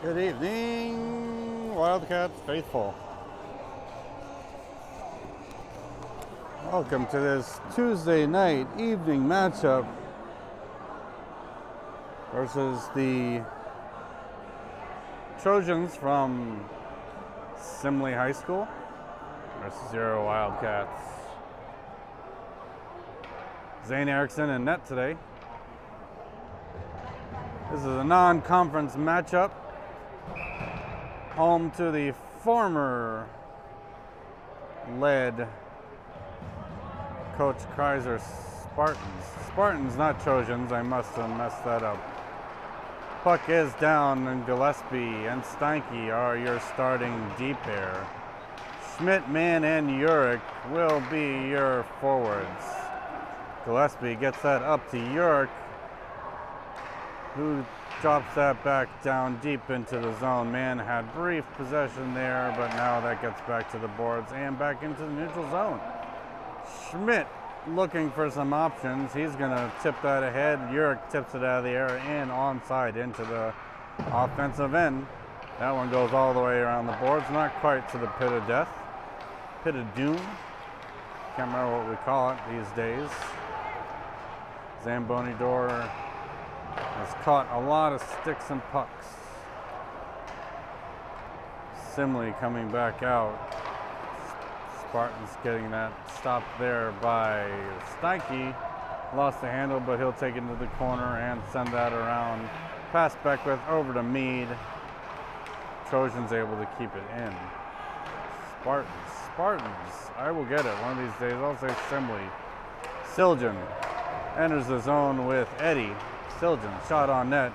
Good evening, Wildcats faithful. Welcome to this Tuesday night evening matchup versus the Trojans from Simley High School versus your Wildcats. Zane Erickson in net today. This is a non-conference matchup. Home to the former led Coach Kreiser Spartans. Spartans, not Trojans. I must have messed that up. Puck is down, and Gillespie and Steinke are your starting D pair. Schmidt, Mann, and Urick will be your forwards. Gillespie gets that up to Urick, who drops that back down deep into the zone. Mann had brief possession there, but now that gets back to the boards and back into the neutral zone. Schmidt looking for some options. He's going to tip that ahead. Urick tips it out of the air and onside into the offensive end. That one goes all the way around the boards, not quite to the pit of death. Pit of doom. Can't remember what we call it these days. Zamboni door has caught a lot of sticks and pucks. Simley coming back out. Spartans getting that stopped there by Steinke. Lost the handle, but he'll take it into the corner and send that around. Pass Beckwith over to Mead. Trojans able to keep it in. Spartans. I will get it one of these days. I'll say Simley. Siljan enters the zone with Eddie. Siljan, shot on net,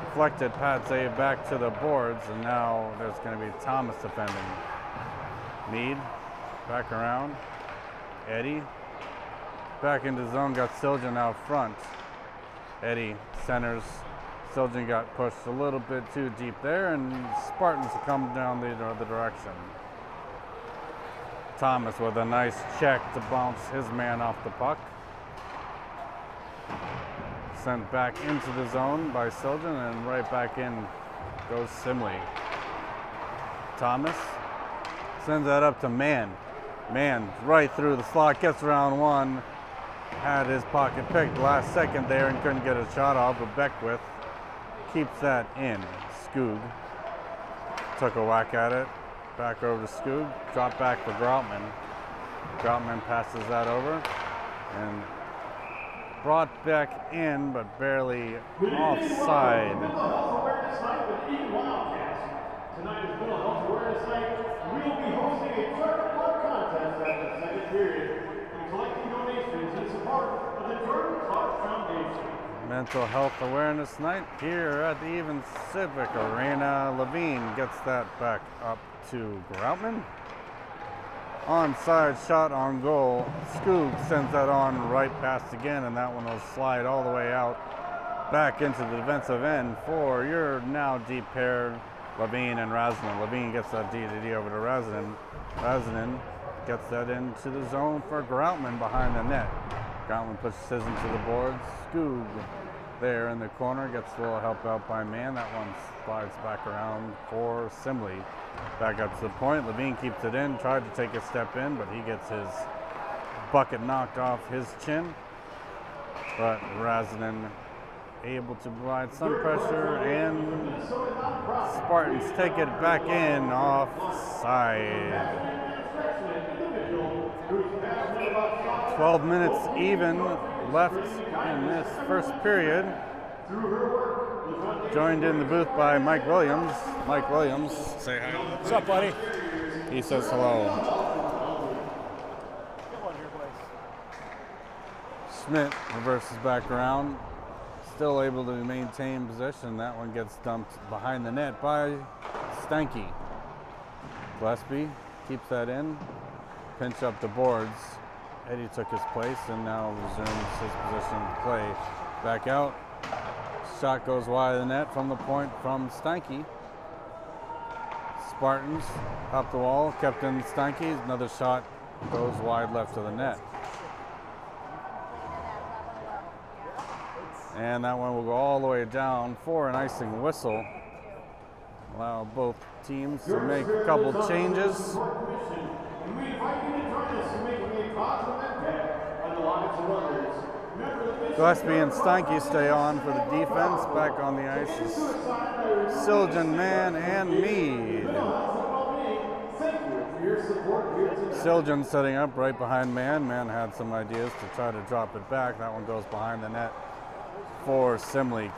deflected, pad save back to the boards, and now there's going to be Thomas defending. Mead, back around. Eddie, back into zone, got Siljan out front. Eddie centers. Siljan got pushed a little bit too deep there, and Spartans come down the other direction. Thomas with a nice check to bounce his man off the puck. Sent back into the zone by Siljan, and right back in goes Simley. Thomas sends that up to Mann. Mann right through the slot, gets around one, had his pocket picked last second there and couldn't get a shot off, but Beckwith keeps that in. Skoog took a whack at it, back over to Skoog, drop back for Groutman. Groutman passes that over and brought back in, but barely offside. Mental Health Awareness Night with Eagan Wildcats. Tonight is Mental Health Awareness Night. We will be hosting a Jordan Club contest at the second period and collecting donations in support of the Jordan Club Foundation. Mental Health Awareness Night here at the Eagan Civic Arena. Levine gets that back up to Groutman. Onside shot on goal. Skoog sends that on right past again, and that one will slide all the way out back into the defensive end for your now deep pair, Levine and Razinen. Levine gets that D-to-D over to Razinen. Razinen gets that into the zone for Groutman behind the net. Groutman pushes his into the boards. Skoog there in the corner gets a little help out by Mann. That one slides back around for Simley. Back up to the point. Levine keeps it in, tried to take a step in, but he gets his bucket knocked off his chin. But Razinen able to provide some pressure, and Spartans take it back in offside. 12 minutes even left in this first period. Joined in the booth by Mike Williams. Mike Williams, say hi. What's up, buddy? He says hello. Schmidt reverses back around. Still able to maintain possession. That one gets dumped behind the net by Steinke. Gillespie keeps that in. Pinch up the boards. Eddie took his place and now resumes his position to play. Back out. Shot goes wide of the net from the point from Steinke. Spartans up the wall, kept in Steinke. Another shot goes wide left of the net. And that one will go all the way down for an icing whistle. Allow both teams to make a couple changes. And we invite you to join us in making a positive impact on the lives of others. Gillespie and Steinke stay on for the defense. Back on the ice is Siljan, Man, and Mead. Siljan setting up right behind Man. Man had some ideas to try to drop it back. That one goes behind the net for Simley.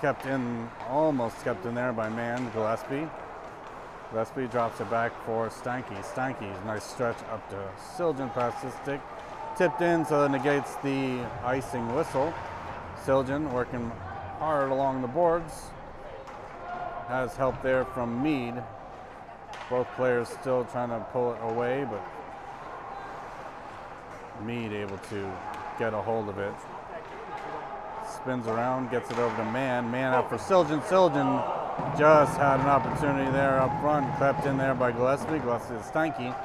Almost kept in there by Man, Gillespie. Gillespie drops it back for Steinke. Steinke's nice stretch up to Siljan past his stick. Tipped in, so that negates the icing whistle. Siljan working hard along the boards. Has help there from Mead. Both players still trying to pull it away, but Mead able to get a hold of it. Spins around, gets it over to Man. Man out for Siljan. Siljan just had an opportunity there up front. Crept in there by Gillespie. Gillespie to Steinke.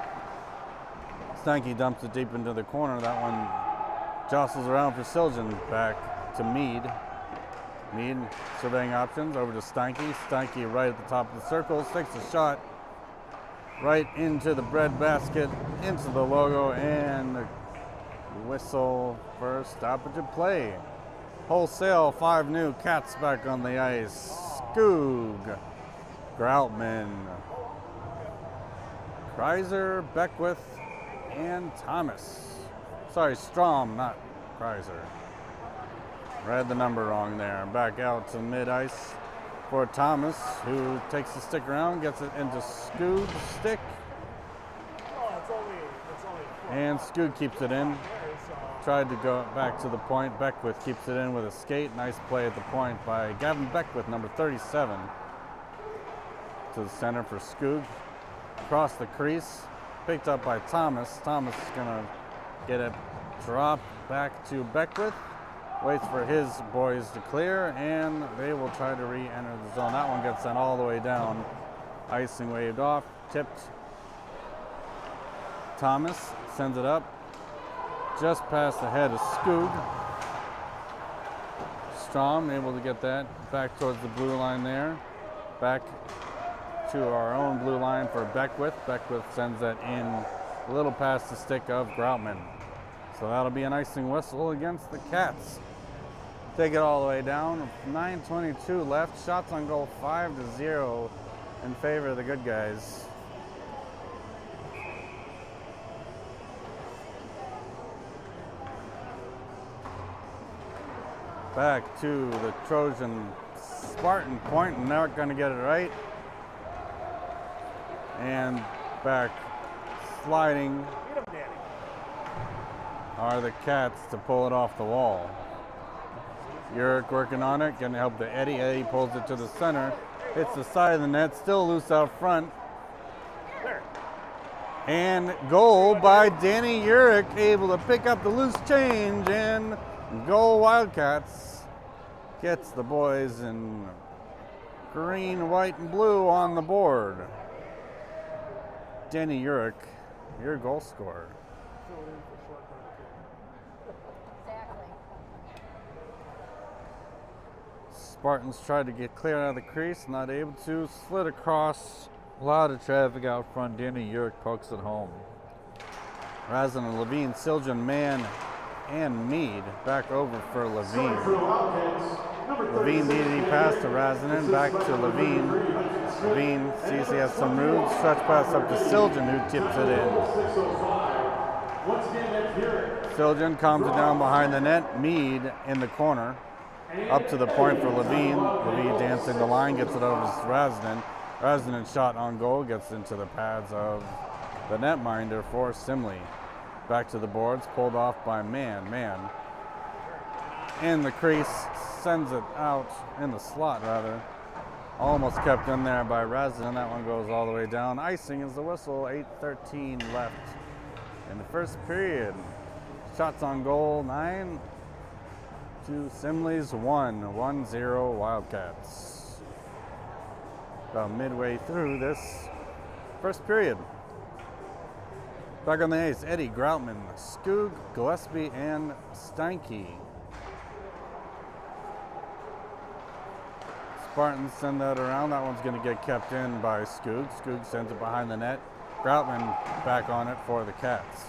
Steinke dumps it deep into the corner. That one jostles around for Siljan. Back to Mead. Mead surveying options over to Steinke. Steinke right at the top of the circle. Takes a shot right into the bread basket, into the logo, and the whistle for stoppage of play. Wholesale, 5 new Cats back on the ice. Skoog, Groutman, Kreiser, Beckwith, and Thomas. Sorry, Strom, not Kreiser. Read the number wrong there. Back out to mid-ice for Thomas, who takes the stick around, gets it into Skoog's stick. And Skoog keeps it in. Tried to go back to the point. Beckwith keeps it in with a skate. Nice play at the point by Gavin Beckwith, number 37. To the center for Skoog. Across the crease. Picked up by Thomas. Thomas is going to get it dropped back to Beckwith. Waits for his boys to clear, and they will try to re-enter the zone. That one gets sent all the way down. Icing waved off. Tipped. Thomas sends it up. Just past the head of Skoog. Strom able to get that back towards the blue line there. Back to our own blue line for Beckwith. Beckwith sends that in a little past the stick of Groutman. So that'll be an icing whistle against the Cats. Take it all the way down. 9:22 left. Shots on goal 5-0 in favor of the good guys. Back to the Trojan Spartan point, and they're going to get it right. And back sliding are the Cats to pull it off the wall. Urick working on it, going to help to Eddie. Eddie pulls it to the center, hits the side of the net, still loose out front. And goal by Danny Urick, able to pick up the loose change, and goal Wildcats. Gets the boys in green, white, and blue on the board. Danny Urick, your goal scorer. Exactly. Spartans tried to get clear out of the crease, not able to. Slid across, a lot of traffic out front. Danny Urick pokes it home. Razin and Levine, Siljan, Man, and Mead back over for Levine. Levine needed a pass to Razanen, back to Levine. Levine sees he has some room, stretch pass up to Siljan, who tips it in. Siljan calms it down behind the net. Mead in the corner, up to the point for Levine. Levine dancing the line, gets it over to Razanen. Razanen shot on goal, gets into the pads of the netminder for Simley. Back to the boards, pulled off by Man. Man in the crease, sends it out in the slot rather. Almost kept in there by Razanen. That one goes all the way down. Icing is the whistle. 8:13 left in the first period. Shots on goal 9 to Simley's 1-0 Wildcats. About midway through this first period. Back on the ice, Eddie, Groutman, Skoog, Gillespie, and Steinke. Spartans send that around. That one's going to get kept in by Skoog. Skoog sends it behind the net. Groutman back on it for the Cats.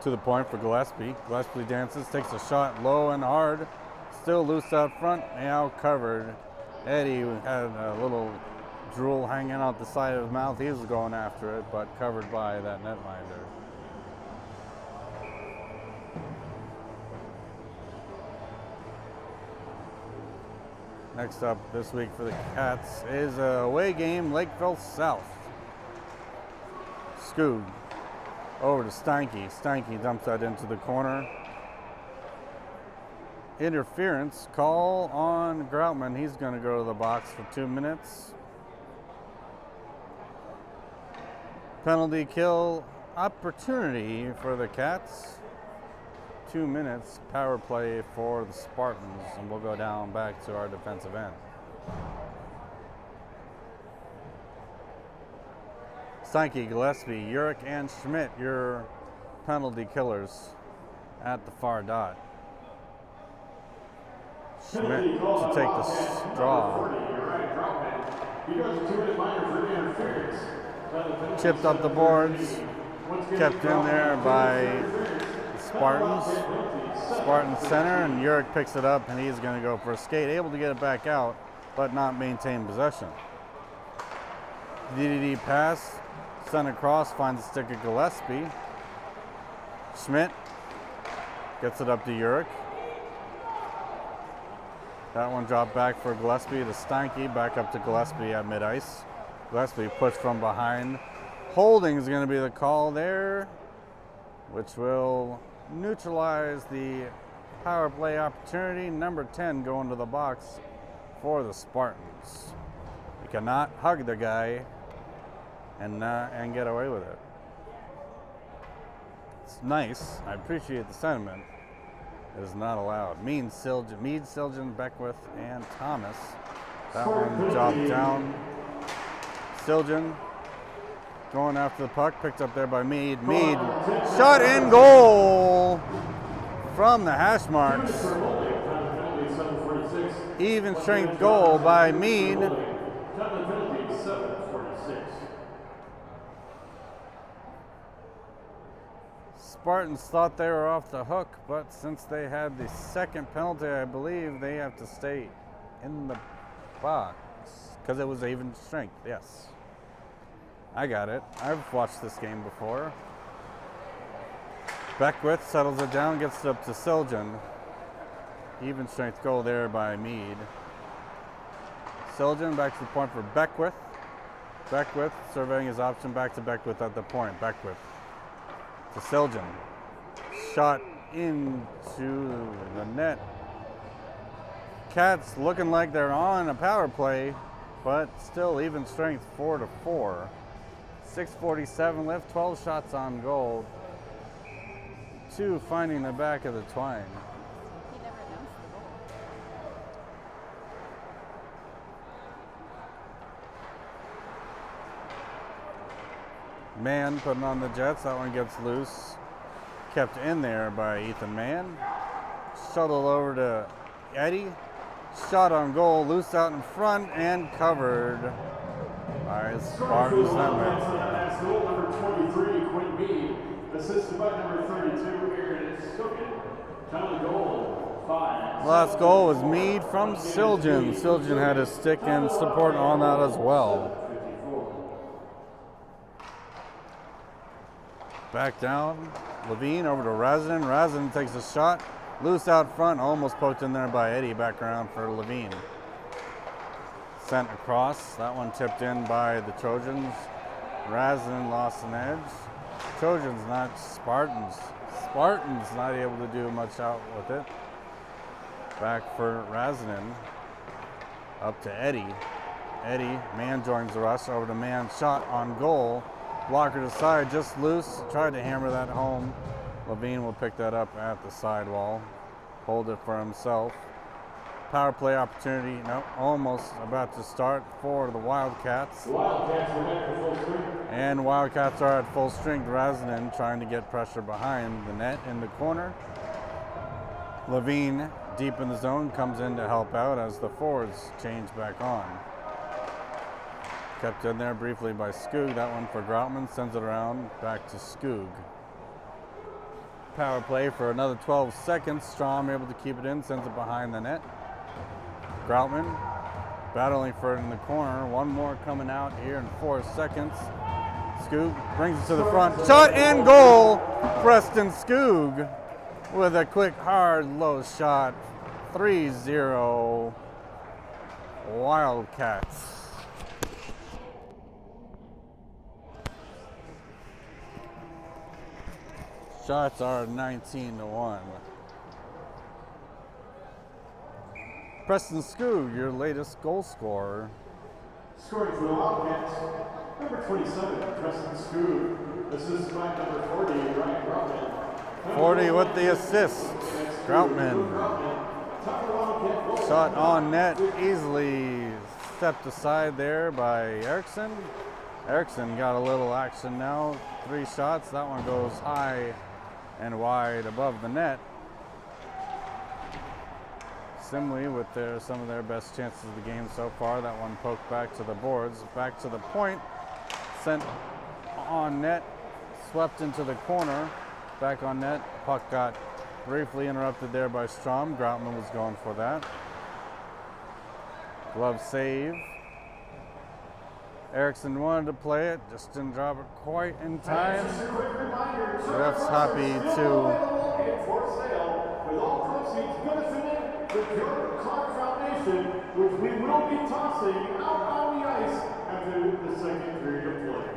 To the point for Gillespie. Gillespie dances, takes a shot low and hard. Still loose out front, now covered. Eddie had a little drool hanging out the side of his mouth. He was going after it, but covered by that netminder. Next up this week for the Cats is a away game, Lakeville South. Skoog over to Steinke. Steinke dumps that into the corner. Interference call on Groutman. He's going to go to the box for 2 minutes. Penalty kill opportunity for the Cats. 2 minutes power play for the Spartans, and we'll go down back to our defensive end. Steinke, Gillespie, Urick, and Schmidt, your penalty killers at the far dot. Schmidt to take the straw. Chipped up the boards, kept in there by Spartans. Spartans center, and Urick picks it up, and he's going to go for a skate. Able to get it back out, but not maintain possession. DDD pass, sent across, finds the stick of Gillespie. Schmidt gets it up to Urick. That one dropped back for Gillespie to Steinke, back up to Gillespie at mid-ice. Gillespie pushed from behind. Holding is going to be the call there, which will neutralize the power play opportunity. Number 10 going to the box for the Spartans. You cannot hug the guy and get away with it. It's nice. I appreciate the sentiment. It is not allowed. Mead, Siljan, Beckwith, and Thomas. That one dropped down. Siljan going after the puck, picked up there by Mead. Mead, shot and goal from the hash marks. Even strength goal by Mead. Spartans thought they were off the hook, but since they had the second penalty, I believe they have to stay in the box because it was even strength. Yes. I got it. I've watched this game before. Beckwith settles it down, gets it up to Siljan. Even strength goal there by Mead. Siljan back to the point for Beckwith. Beckwith surveying his option, back to Beckwith at the point. Beckwith to Siljan. Shot into the net. Cats looking like they're on a power play, but still even strength 4-4. 6:47 left, 12 shots on goal. 2 finding the back of the twine. He never announced the goal. Mann putting on the Jets. That one gets loose. Kept in there by Ethan Mann. Shuttle over to Eddie. Shot on goal, loose out in front, and covered by Spartans. That's goal number 23, Quinn Mead. Assisted by number 32, Aaron Stoken. Penalty goal, 5. Last goal was Mead from Siljan. Siljan had his stick and support on that as well. Back down, Levine over to Razin. Razin takes a shot, loose out front, almost poked in there by Eddie. Back around for Levine. Sent across, that one tipped in by the Trojans. Razin lost an edge. Trojans, not Spartans. Spartans not able to do much out with it. Back for Razin. Up to Eddie. Eddie, Mann joins the rush, over to Mann, shot on goal. Blocker to side, just loose. Tried to hammer that home. Levine will pick that up at the sidewall. Hold it for himself. Power play opportunity, no, almost about to start for the Wildcats. And Wildcats are at full strength. Razin trying to get pressure behind the net in the corner. Levine deep in the zone, comes in to help out as the forwards change back on. Kept in there briefly by Skoog. That one for Groutman, sends it around back to Skoog. Power play for another 12 seconds. Strom able to keep it in, sends it behind the net. Groutman battling for it in the corner. One more coming out here in 4 seconds. Skoog brings it to the front. Shot and goal! Preston Skoog with a quick, hard, low shot. 3-0 Wildcats. Shots are 19-1. Preston Skoog, your latest goal scorer. Scoring for the Wildcats, number 27, Preston Skoog. Assisted by number 40, Ryan Groutman. 40 with the assist. Groutman. Shot on net, easily stepped aside there by Eriksson. Eriksson got a little action now. 3 shots. That one goes high and wide above the net. Simley with some of their best chances of the game so far. That one poked back to the boards, back to the point, sent on net, swept into the corner, back on net. Puck got briefly interrupted there by Strom. Groutman was going for that. Glove save. Eriksson wanted to play it, just didn't drop it quite in time. Ref's happy to the Jordan Clark Foundation, which we will be tossing out on the ice after the second period of play.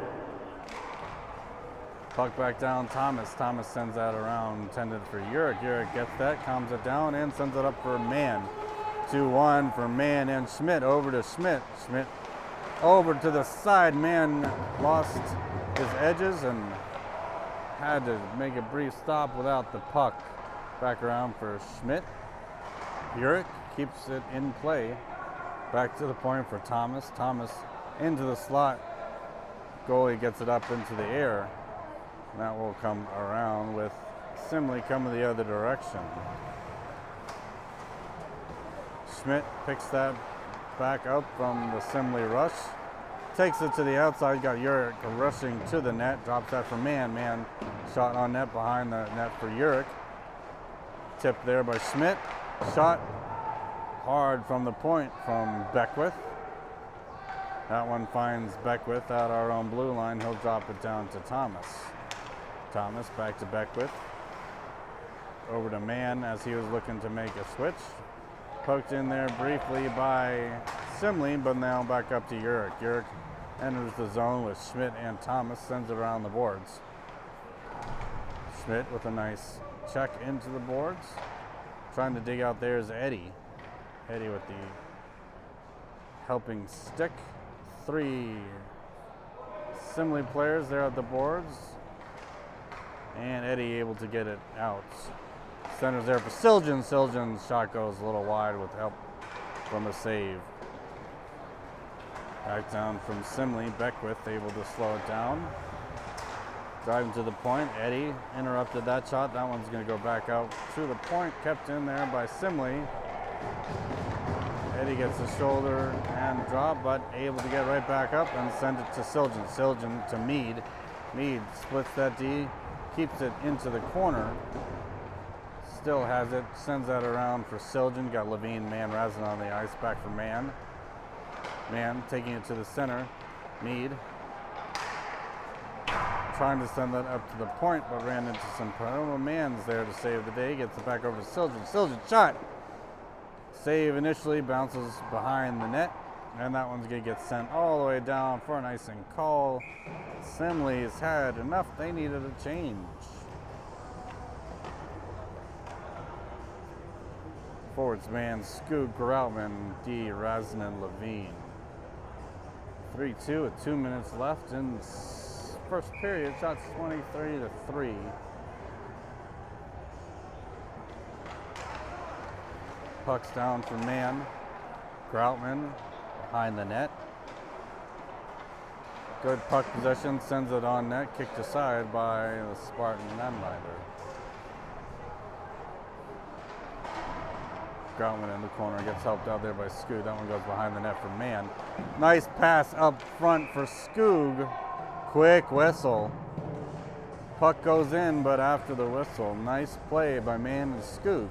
Puck back down, Thomas. Thomas sends that around, intended for Urick. Urick gets that, calms it down, and sends it up for Mann. 2-1 for Mann and Schmidt. Over to Schmidt. Schmidt over to the side. Mann lost his edges and had to make a brief stop without the puck. Back around for Schmidt. Urick keeps it in play. Back to the point for Thomas. Thomas into the slot. Goalie gets it up into the air. And that will come around with Simley coming the other direction. Schmidt picks that back up from the Simley rush. Takes it to the outside. Got Urick rushing to the net. Drops that for Mann. Mann shot on net behind the net for Urick. Tipped there by Schmidt. Shot hard from the point from Beckwith. That one finds Beckwith at our own blue line. He'll drop it down to Thomas. Thomas back to Beckwith. Over to Mann as he was looking to make a switch. Poked in there briefly by Simley, but now back up to Urick. Urick enters the zone with Schmidt and Thomas, sends it around the boards. Schmidt with a nice check into the boards. Trying to dig out there is Eddie. Eddie with the helping stick. 3 Simley players there at the boards. And Eddie able to get it out. Centers there for Siljan. Siljan's shot goes a little wide with help from a save. Back down from Simley. Beckwith able to slow it down. Driving to the point. Eddie interrupted that shot. That one's going to go back out to the point. Kept in there by Simley. Eddie gets the shoulder and drop, but able to get right back up and send it to Siljan. Siljan to Mead. Mead splits that D. Keeps it into the corner. Still has it. Sends that around for Siljan. Got Levine, Mann, Razin on the ice. Back for Mann. Mann taking it to the center. Mead. Trying to send that up to the point, but ran into some problem. Mann's there to save the day. Gets it back over to Siljan. Siljan shot. Save initially. Bounces behind the net. And that one's going to get sent all the way down for an icing call. Simley's had enough. They needed a change. Forwards man, Skoog, Groutman, D, Razin, and Levine. 3-2 with 2 minutes left in first period. Shots 23-3. Puck's down for Mann. Groutman behind the net. Good puck possession, sends it on net, kicked aside by the Spartan netminder. Groutman in the corner, gets helped out there by Skoog. That one goes behind the net for Mann. Nice pass up front for Skoog. Quick whistle. Puck goes in, but after the whistle, nice play by Mann and Skoog.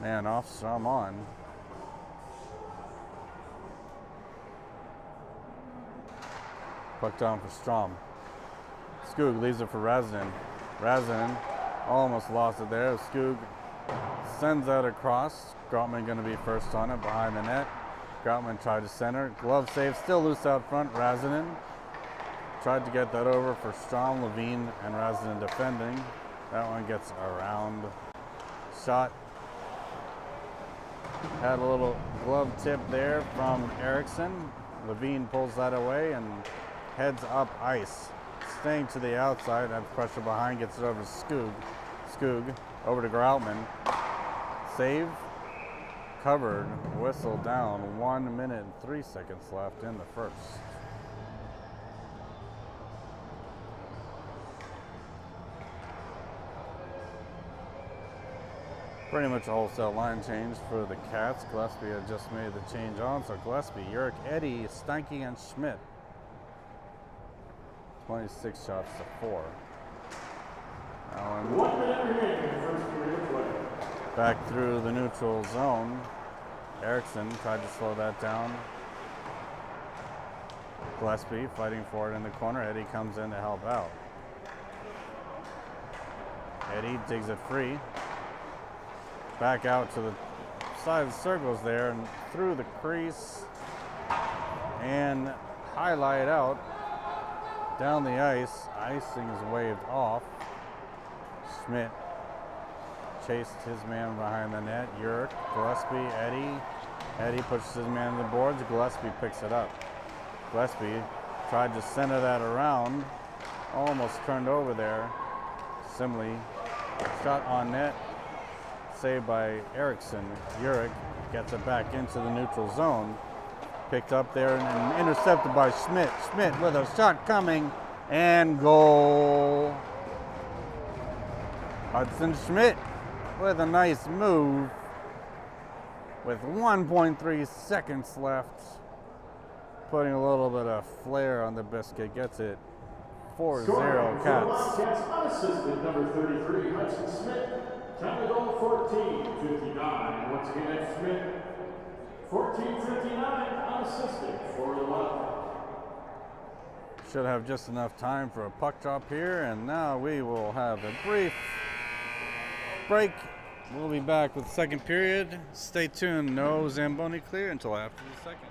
Man off, Strom on. Puck down for Strom. Skoog leaves it for Razin. Razin almost lost it there. Skoog sends that across. Groutman going to be first on it behind the net. Groutman tried to center. Glove save, still loose out front. Razin tried to get that over for Strom. Levine and Razin defending. That one gets around. Shot. Had a little glove tip there from Erickson. Levine pulls that away and heads up ice. Staying to the outside, has pressure behind, gets it over to Skoog. Skoog over to Groutman. Save. Covered. Whistle down. 1 minute and 3 seconds left in the first. Pretty much a wholesale line change for the Cats. Gillespie had just made the change on, so Gillespie, Urick, Eddy, Steinke, and Schmidt. 26 shots to 4. Allen 1 minute remaining in the first period of play. back through the neutral zone. Erickson tried to slow that down. Gillespie fighting for it in the corner. Eddy comes in to help out. Eddy digs it free. Back out to the side of the circles there and through the crease and highlight out down the ice. Icing is waved off. Schmidt chased his man behind the net. Urick, Gillespie, Eddy. Eddy pushes his man to the boards. Gillespie picks it up. Gillespie tried to center that around. Almost turned over there. Simley shot on net. Saved by Erickson. Urick gets it back into the neutral zone. Picked up there and intercepted by Schmidt. Schmidt with a shot coming and goal. Hudson Schmidt with a nice move with 1.3 seconds left. Putting a little bit of flair on the biscuit. Gets it 4-0 Cats. Unassisted number 33, Hudson Smith. Time to goal 14:59. Once again, that's Smith. 14:59, unassisted for the Wild. Should have just enough time for a puck drop here, and now we will have a brief break. We'll be back with the second period. Stay tuned. No Zamboni clear until after the second.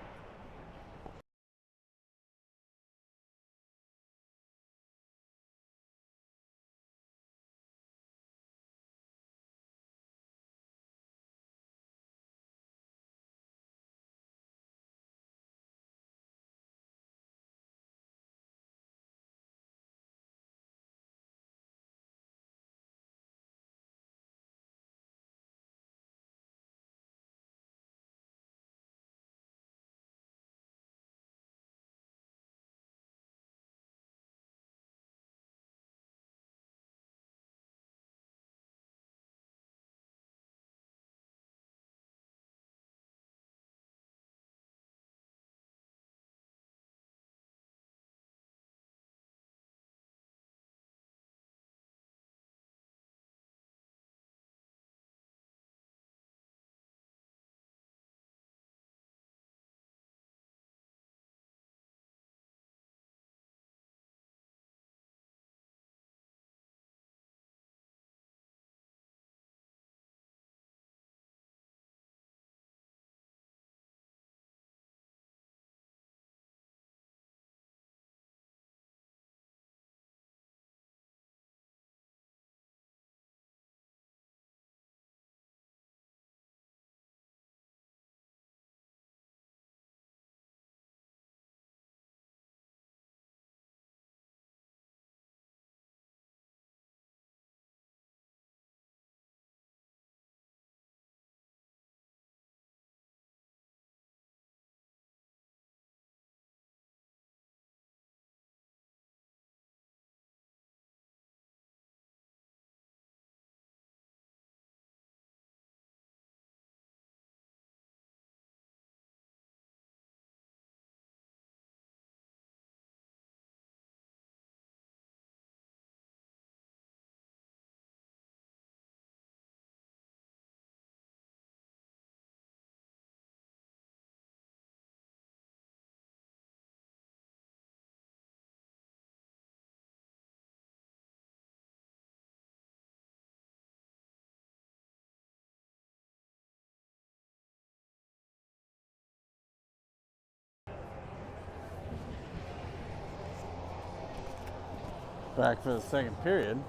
Back for the second period.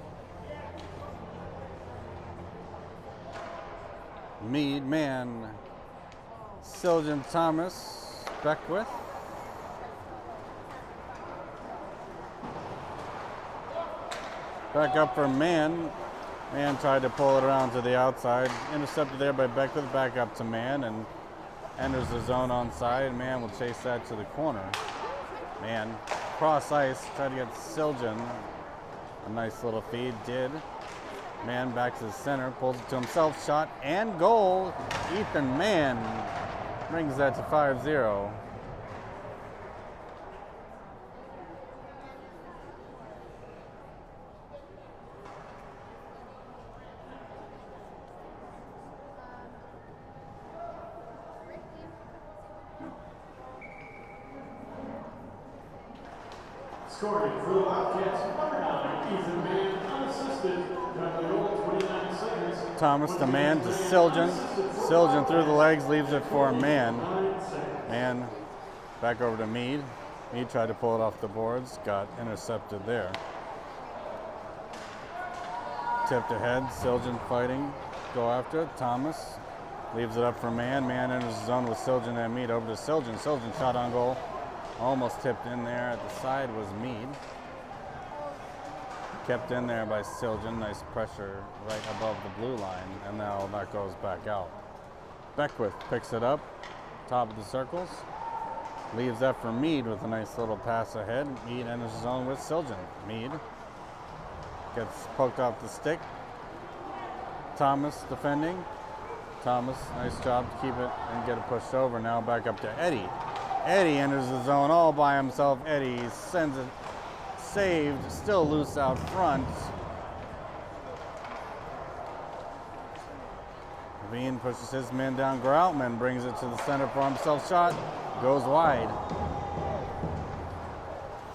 Mead, man, Siljan, Thomas, Beckwith. Back up for Man. Man tried to pull it around to the outside. Intercepted there by Beckwith. Back up to Man and enters the zone onside. Man will chase that to the corner. Man, cross ice, tried to get Siljan. A nice little feed, did. Man back to the center, pulls it to himself, shot and goal. Ethan Mann brings that to 5-0. Scoring for the Wildcats, number 9, Ethan Mann, unassisted. Got the goal, 29 seconds. Thomas the Man to Siljan. Siljan through the legs, leaves it for Man. Man back over to Mead. Mead tried to pull it off the boards, got intercepted there. Tipped ahead, Siljan fighting, go after it. Thomas leaves it up for Man. Man enters the zone with Siljan and Mead. Over to Siljan. Siljan shot on goal. Almost tipped in there. At the side was Mead. Kept in there by Siljan. Nice pressure right above the blue line. And now that goes back out. Beckwith picks it up. Top of the circles. Leaves that for Mead with a nice little pass ahead. Mead enters the zone with Siljan. Mead gets poked off the stick. Thomas defending. Thomas, nice job to keep it and get it pushed over. Now back up to Eddie. Eddie enters the zone all by himself. Eddie sends it saved, still loose out front. Levine pushes his man down. Groutman brings it to the center for himself. Shot goes wide.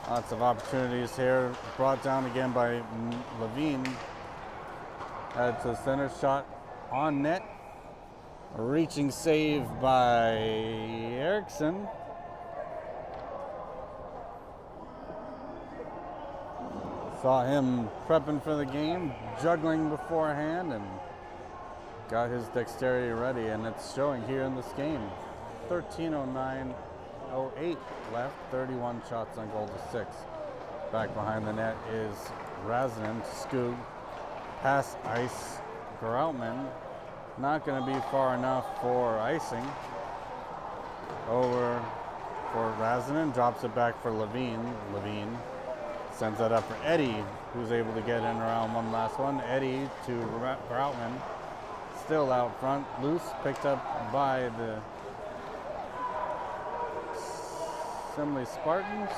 Lots of opportunities here. Brought down again by Levine. Added to the center. Shot on net. A reaching save by Erickson. Saw him prepping for the game, juggling beforehand, and got his dexterity ready, and it's showing here in this game. 13:09:08 left, 31 shots on goal to 6. Back behind the net is Razinen to Skoog. Pass ice, Groutman. Not going to be far enough for icing. Over for Razinen, drops it back for Levine. Levine sends that up for Eddie, who's able to get in around one last one. Eddie to Groutman. Still out front, loose, picked up by the Simley Spartans.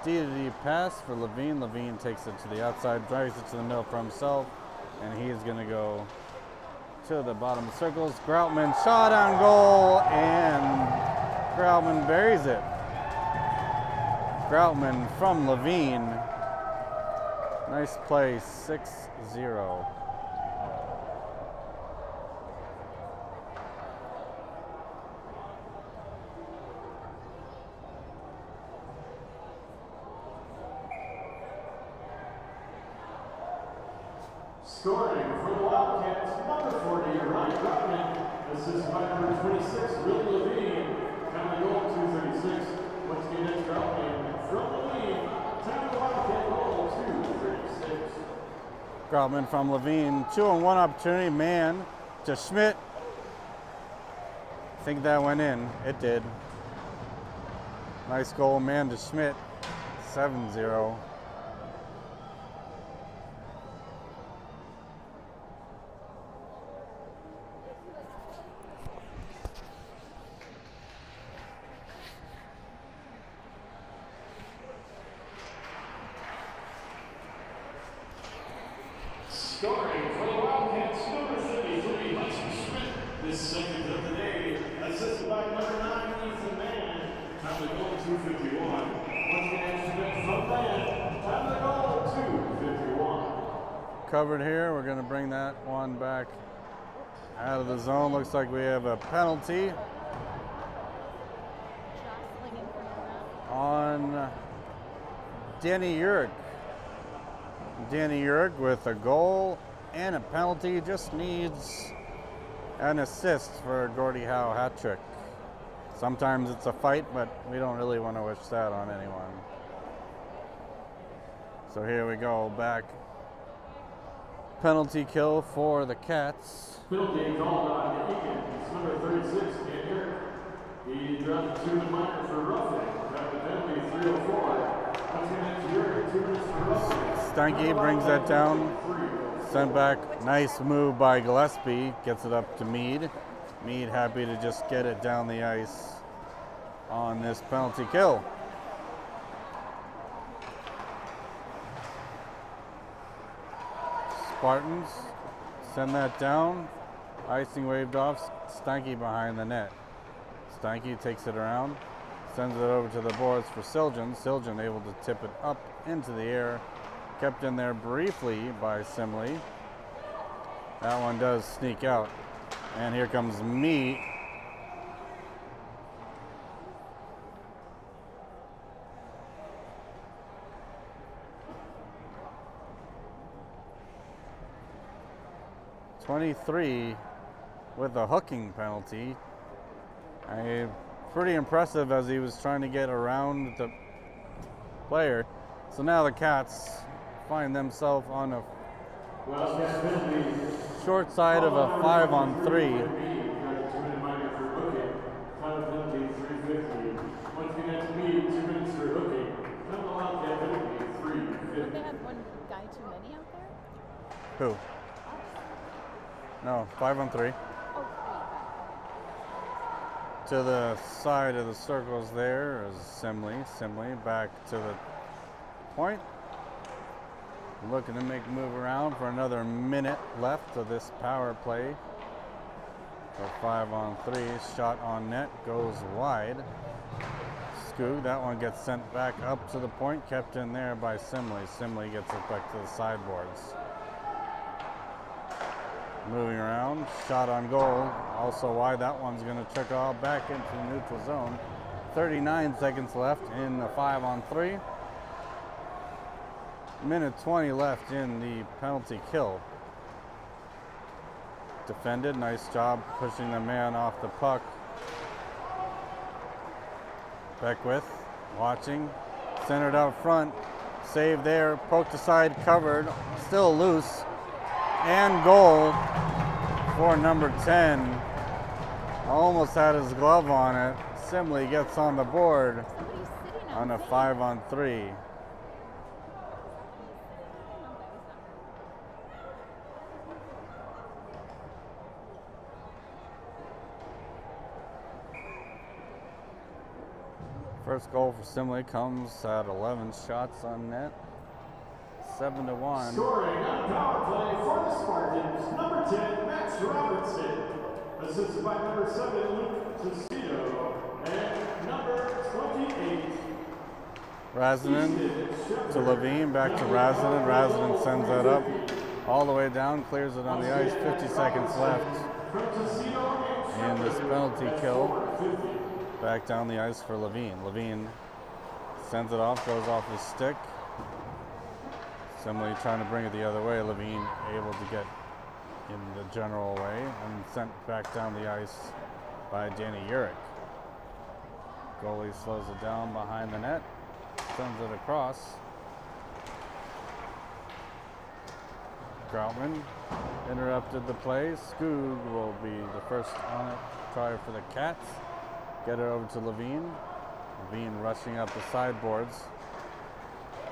D-to-D pass for Levine. Levine takes it to the outside, drags it to the middle for himself, and he is going to go to the bottom of the circles. Groutman shot on goal, and Groutman buries it. Groutman from Levine. Nice play, 6-0. Scoring for the Wildcats, number 40, Ryan Groutman. Assisted by number 26, Will Levine. County goal, 236. Once again, that's Groutman from Levine. Time of the Wildcat goal, 236. Groutman from Levine. 2-on-1 opportunity. Man to Schmidt. I think that went in. It did. Nice goal, Man to Schmidt. 7-0. Scoring for the Wildcats, number 73, Hudson Schmidt. This second of the day, assisted by number 9, Ethan Mann. Time to goal, 251. Once again, Schmidt from Mann. Time to goal, 251. Covered here. We're going to bring that one back out of the zone. Looks like we have a penalty on Danny Urick. Danny Urick with a goal and a penalty. Just needs an assist for a Gordie Howe hat trick. Sometimes it's a fight, but we don't really want to wish that on anyone. So here we go, back. Penalty kill for the Cats. Penalty called on Eagan. It's number 36, Daniel. He dropped 2 minor for roughing. Got the penalty 304. Once again, it's Urick, 2 minutes for roughing. Stanky brings that down. Sent back. Nice move by Gillespie. Gets it up to Mead. Mead happy to just get it down the ice on this penalty kill. Spartans send that down. Icing waved off. Stanky behind the net. Stanky takes it around. Sends it over to the boards for Siljan. Siljan able to tip it up into the air. Kept in there briefly by Simley. That one does sneak out. And here comes Mead. .23 with a hooking penalty. Pretty impressive as he was trying to get around the player. So now the Cats find themselves on a short side of a 5-on-3. Did they have one guy too many out there? Who? No, 5-on-3. Oh, To the side of the circles there is Simley. Simley back to the point. Looking to make a move around for another minute left of this power play. For 5-on-3, shot on net, goes wide. Skoog, that one gets sent back up to the point, kept in there by Simley. Simley gets it back to the sideboards. Moving around, shot on goal, also wide. That one's going to trickle out back into the neutral zone. 39 seconds left in the 5-on-3. Minute 20 left in the penalty kill. Defended, nice job pushing the man off the puck. Beckwith watching, centered out front, save there, poked aside, covered, still loose, and goal for number 10. Almost had his glove on it. Simley gets on the board somebody's sitting on a sitting. 5-on-3. First goal for Simley comes at 11 shots on net, 7-1. Scoring on power play for the Spartans, number 10, Max Robertson. Assisted by number 7, Luke Tostino. And number 28. Razanen to Levine, back to Razanen. Razanen sends that up all the way down, clears it on the ice. 50 seconds left in this penalty kill. Back down the ice for Levine. Levine sends it off, goes off his stick. Simley trying to bring it the other way. Levine able to get in the general way and sent back down the ice by Danny Urick. Goalie slows it down behind the net, sends it across. Groutman interrupted the play. Skoog will be the first on it. Try for the Cats. Get it over to Levine. Levine rushing up the sideboards.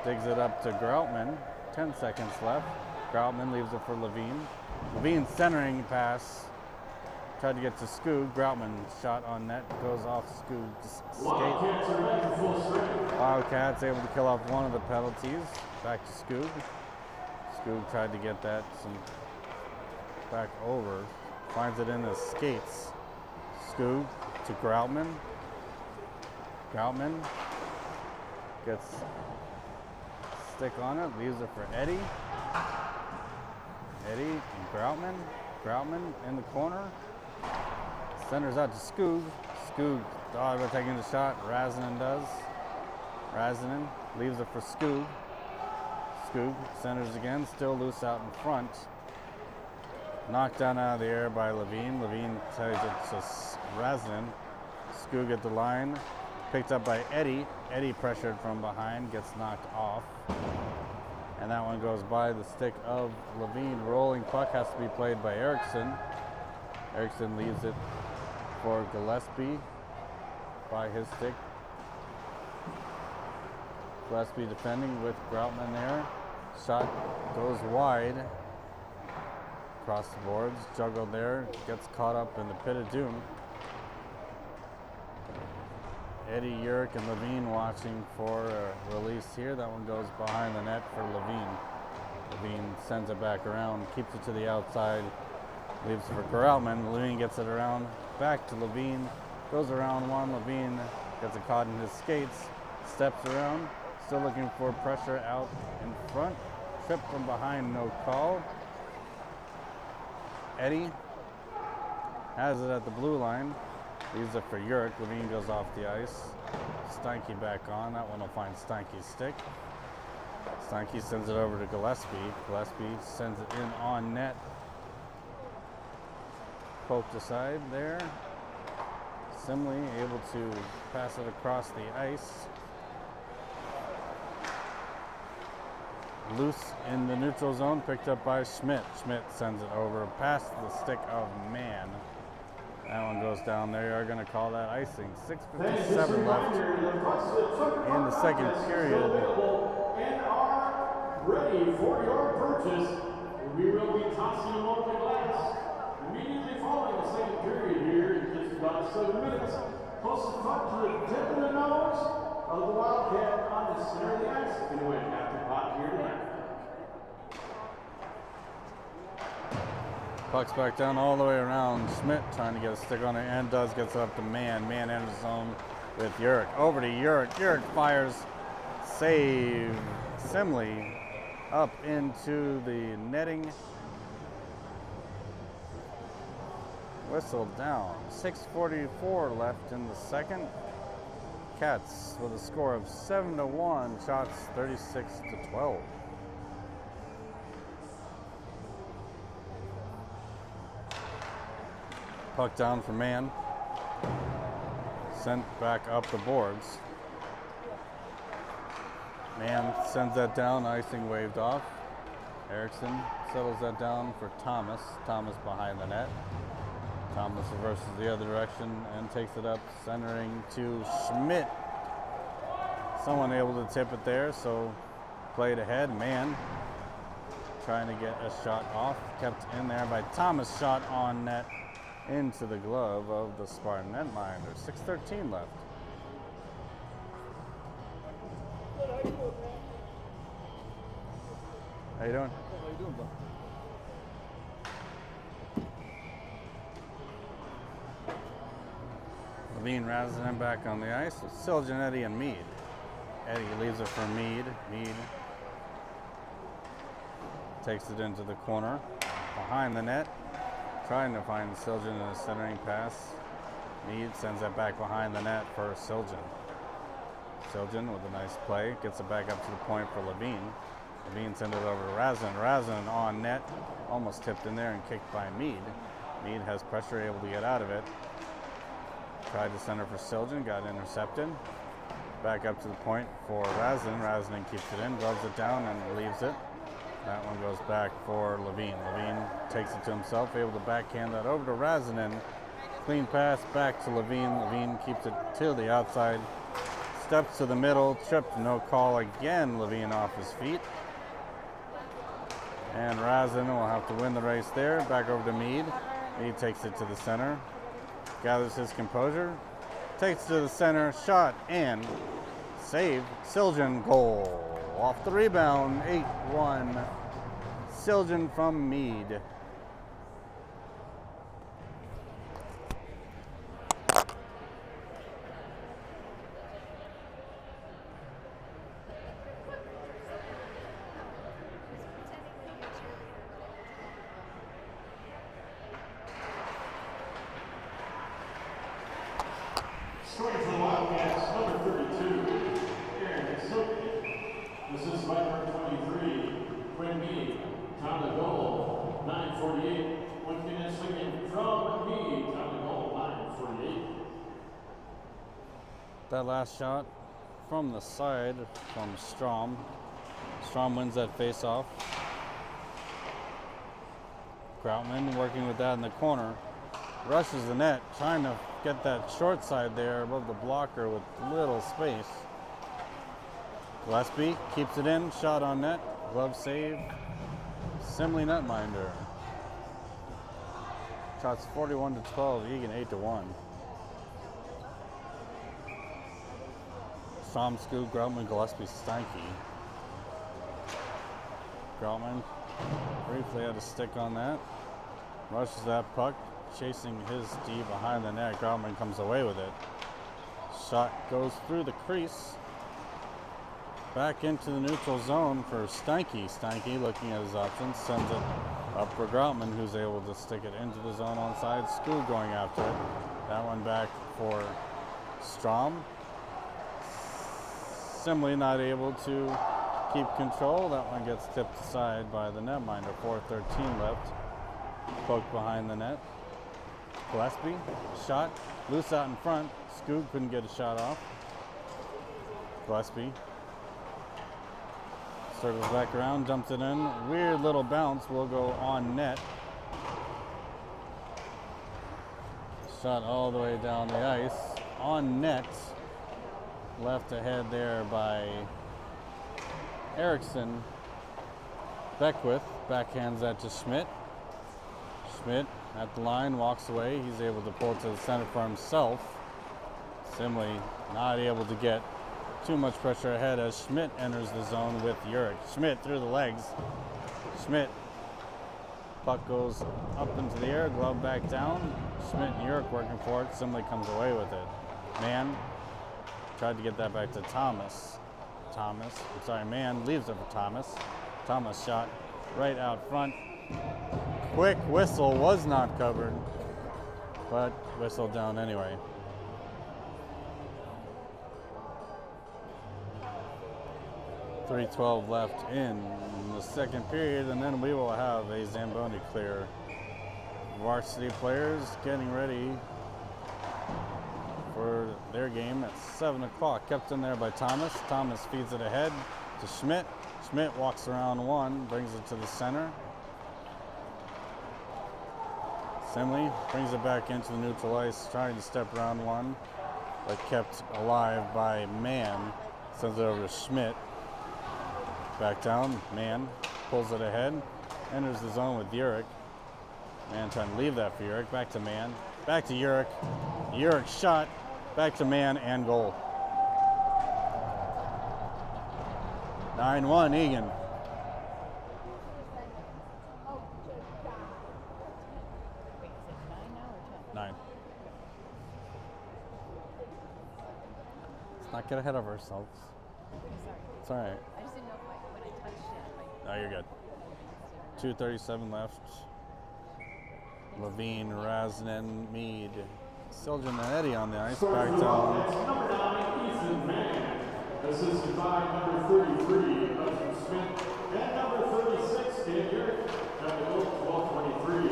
Digs it up to Groutman. 10 seconds left. Groutman leaves it for Levine. Levine centering pass. Tried to get to Skoog. Groutman shot on net. Goes off Skoog's skate. Wildcats able to kill off one of the penalties. Back to Skoog. Skoog tried to get that back over. Finds it in his skates. Skoog to Groutman. Groutman gets stick on it, leaves it for Eddie. Eddie and Groutman. Groutman in the corner. Centers out to Skoog. Skoog thought about taking the shot. Razanen does. Razanen leaves it for Skoog. Skoog centers again, still loose out in front. Knocked down out of the air by Levine. Levine takes it to Razin. Skoog at the line. Picked up by Eddie. Eddie pressured from behind, gets knocked off. And that one goes by the stick of Levine. Rolling puck has to be played by Erickson. Erickson leaves it for Gillespie by his stick. Gillespie defending with Groutman there. Shot goes wide. Across the boards, juggled there, gets caught up in the pit of doom. Eddie, Yerk, and Levine watching for a release here. That one goes behind the net for Levine. Levine sends it back around, keeps it to the outside, leaves it for Groutman. Levine gets it around, back to Levine, goes around one. Levine gets it caught in his skates, steps around, still looking for pressure out in front. Trip from behind, no call. Eddie has it at the blue line. Leaves it for Yerk. Levine goes off the ice. Steinke back on. That one will find Steinke's stick. Steinke sends it over to Gillespie. Gillespie sends it in on net. Poked aside there. Simley able to pass it across the ice. Loose in the neutral zone, picked up by Schmidt. Schmidt sends it over past the stick of Mann. That one goes down there. You're going to call that icing. 6:57 left in the second period. And are ready for your purchase. We will be tossing them over the glass immediately following the second period here in just about 7 minutes. Closest puck to the tip of the nose of the Wildcat on the center of the ice. Going to win after pot here tonight. Puck's back down all the way around. Schmidt trying to get a stick on it and does, gets it up to Mann. Mann enters the zone with Yerk. Over to Yerk. Yerk fires. Save. Simley up into the netting. Whistle down. 6:44 left in the second. Cats with a score of 7-1. Shots 36-12. Puck down for Mann. Sent back up the boards. Mann sends that down, icing waved off. Erickson settles that down for Thomas. Thomas behind the net. Thomas reverses the other direction and takes it up, centering to Schmidt. Someone able to tip it there, so played ahead. Mann trying to get a shot off. Kept in there by Thomas. Shot on net. Into the glove of the Spartan netminder. 6:13 left. How you doing? How you doing, bro? Levine Razin back on the ice with Siljan, Eddie, and Mead. Eddie leaves it for Mead. Mead takes it into the corner behind the net. Trying to find Siljan in a centering pass. Mead sends it back behind the net for Siljan. Siljan with a nice play. Gets it back up to the point for Levine. Levine sends it over to Razin. Razin on net. Almost tipped in there and kicked by Mead. Mead has pressure, able to get out of it. Tried to center for Siljan. Got intercepted. Back up to the point for Razin. Razin keeps it in. Gloves it down and leaves it. That one goes back for Levine. Levine takes it to himself, able to backhand that over to Razinen. Clean pass back to Levine. Levine keeps it to the outside. Steps to the middle, tripped, no call again. Levine off his feet. And Razin will have to win the race there. Back over to Mead. Mead takes it to the center. Gathers his composure. Takes it to the center, shot, and save. Siljan goal. Off the rebound, 8-1. Siljan from Mead. Starting for the Wildcats, number 32, Aaron Silky. This is by number 23, that last shot from the side from Strom. Strom wins that face-off. Groutman working with that in the corner. Rushes the net, trying to get that short side there above the blocker with little space. Gillespie keeps it in, shot on net, glove save. Simley netminder. Shots 41-12, Eagan 8-1. Strom, Scoot, Groutman, Gillespie, Steinke. Groutman briefly had a stick on that. Rushes that puck, chasing his D behind the net. Groutman comes away with it. Shot goes through the crease. Back into the neutral zone for Steinke. Steinke looking at his options, sends it up for Groutman, who's able to stick it into the zone onside. Scoot going after it. That one back for Strom. Simley not able to keep control. That one gets tipped aside by the netminder. 4:13 left. Poked behind the net. Gillespie, shot, loose out in front. Scoot couldn't get a shot off. Gillespie circles back around, dumps it in. Weird little bounce, will go on net. Shot all the way down the ice. On net. Left ahead there by Erickson. Beckwith backhands that to Schmidt. Schmidt at the line, walks away. He's able to pull it to the center for himself. Simley not able to get too much pressure ahead as Schmidt enters the zone with Urick. Schmidt through the legs. Schmidt. Puck goes up into the air, glove back down. Schmidt and Urick working for it. Simley comes away with it. Mann tried to get that back to Thomas. Mann leaves it for Thomas. Thomas shot right out front. Quick whistle, was not covered, but whistled down anyway. .312 left in the second period, and then we will have a Zamboni clear. Varsity players getting ready for their game at 7 o'clock. Kept in there by Thomas. Thomas feeds it ahead to Schmidt. Schmidt walks around one, brings it to the center. Simley brings it back into the neutral ice, trying to step around one, but kept alive by Mann. Sends it over to Schmidt. Back down, Mann pulls it ahead, enters the zone with Urick. Mann trying to leave that for Urick. Back to Mann, back to Urick. Urick shot, back to Mann, and goal. 9-1 Eagan. Wait, is it 9 now or 10? 9. Let's not get ahead of ourselves. Sorry. It's all right. I just didn't know if when I touched it. No, you're good. 2:37 left. Levine, Raznan, Mead, Siljan and Eddie on the ice. Back down. Number 9, Ethan Mann. Assisted by number 33, Hudson Smith, and number 36, Dan Urick. At the goal, 12:23.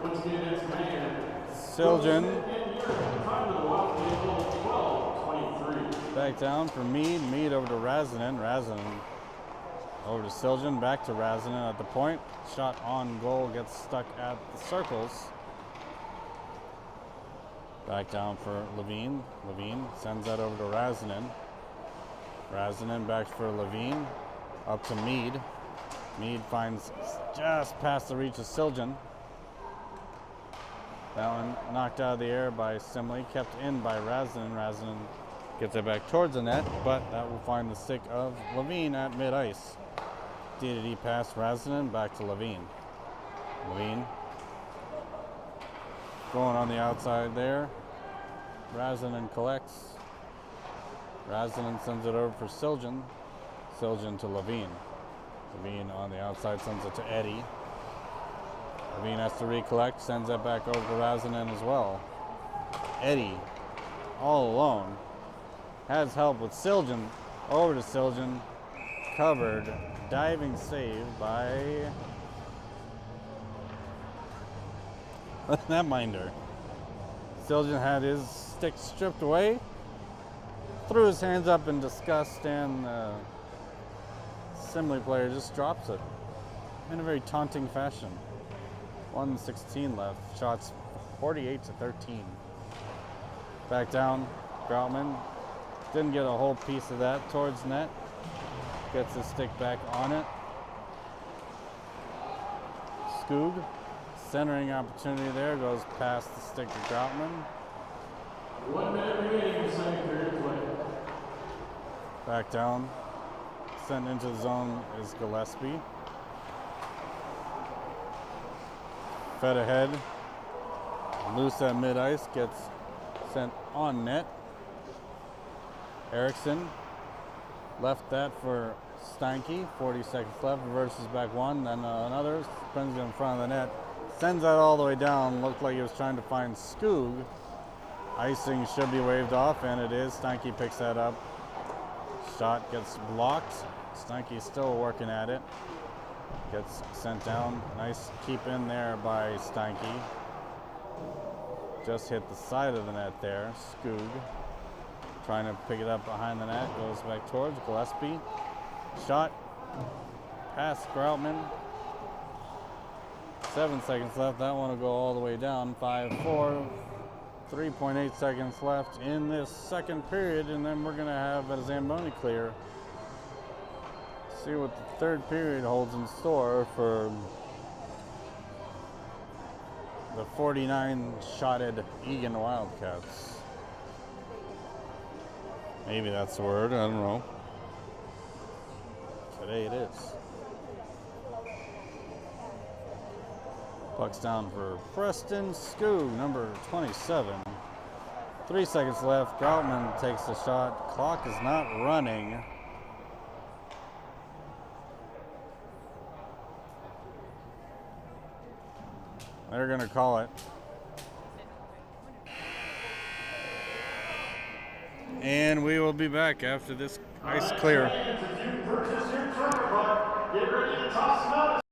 Once again, it's Mann. Siljan. And Urick. Time to go out, and goal, 12:23. Back down for Mead. Mead over to Raznan. Raznan over to Siljan. Back to Raznan at the point. Shot on goal gets stuck at the circles. Back down for Levine. Levine sends that over to Raznan. Raznan back for Levine. Up to Mead. Mead finds just past the reach of Siljan. That one knocked out of the air by Simley. Kept in by Raznan. Raznan gets it back towards the net, but that will find the stick of Levine at mid-ice. D-to-D pass Raznan, back to Levine. Levine going on the outside there. Raznan collects. Raznan sends it over for Siljan. Siljan to Levine. Levine on the outside sends it to Eddie. Levine has to recollect, sends that back over to Raznan as well. Eddie, all alone, has help with Siljan. Over to Siljan, covered, diving save by netminder. Siljan had his stick stripped away. threw his hands up in disgust, and Simley player just drops it in a very taunting fashion. 1:16 left. Shots 48-13. Back down. Groutman didn't get a whole piece of that towards net. Gets his stick back on it. Skoog, centering opportunity there, goes past the stick to Groutman. 1 minute remaining in the second period play. Back down. Sent into the zone is Gillespie. Fed ahead. Loose at mid-ice, gets sent on net. Erickson left that for Steinke. 40 seconds left, reverses back one, then another, spins it in front of the net. Sends that all the way down, looked like he was trying to find Skoog. Icing should be waved off, and it is. Steinke picks that up. Shot gets blocked. Steinke's still working at it. Gets sent down. Nice keep in there by Steinke. Just hit the side of the net there. Skoog trying to pick it up behind the net. Goes back towards Gillespie. Shot. Past Groutman. 7 seconds left. That one will go all the way down. 5-4. 3.8 seconds left in this second period, and then we're going to have a Zamboni clear. See what the third period holds in store for the 49-shotted Eagan Wildcats. Maybe that's the word, I don't know. Today it is. Puck's down for Preston Skoog, number 27. 3 seconds left. Groutman takes the shot. Clock is not running. They're going to call it. And we will be back after this ice clear. If you purchase your turkey puck, get ready to toss them out.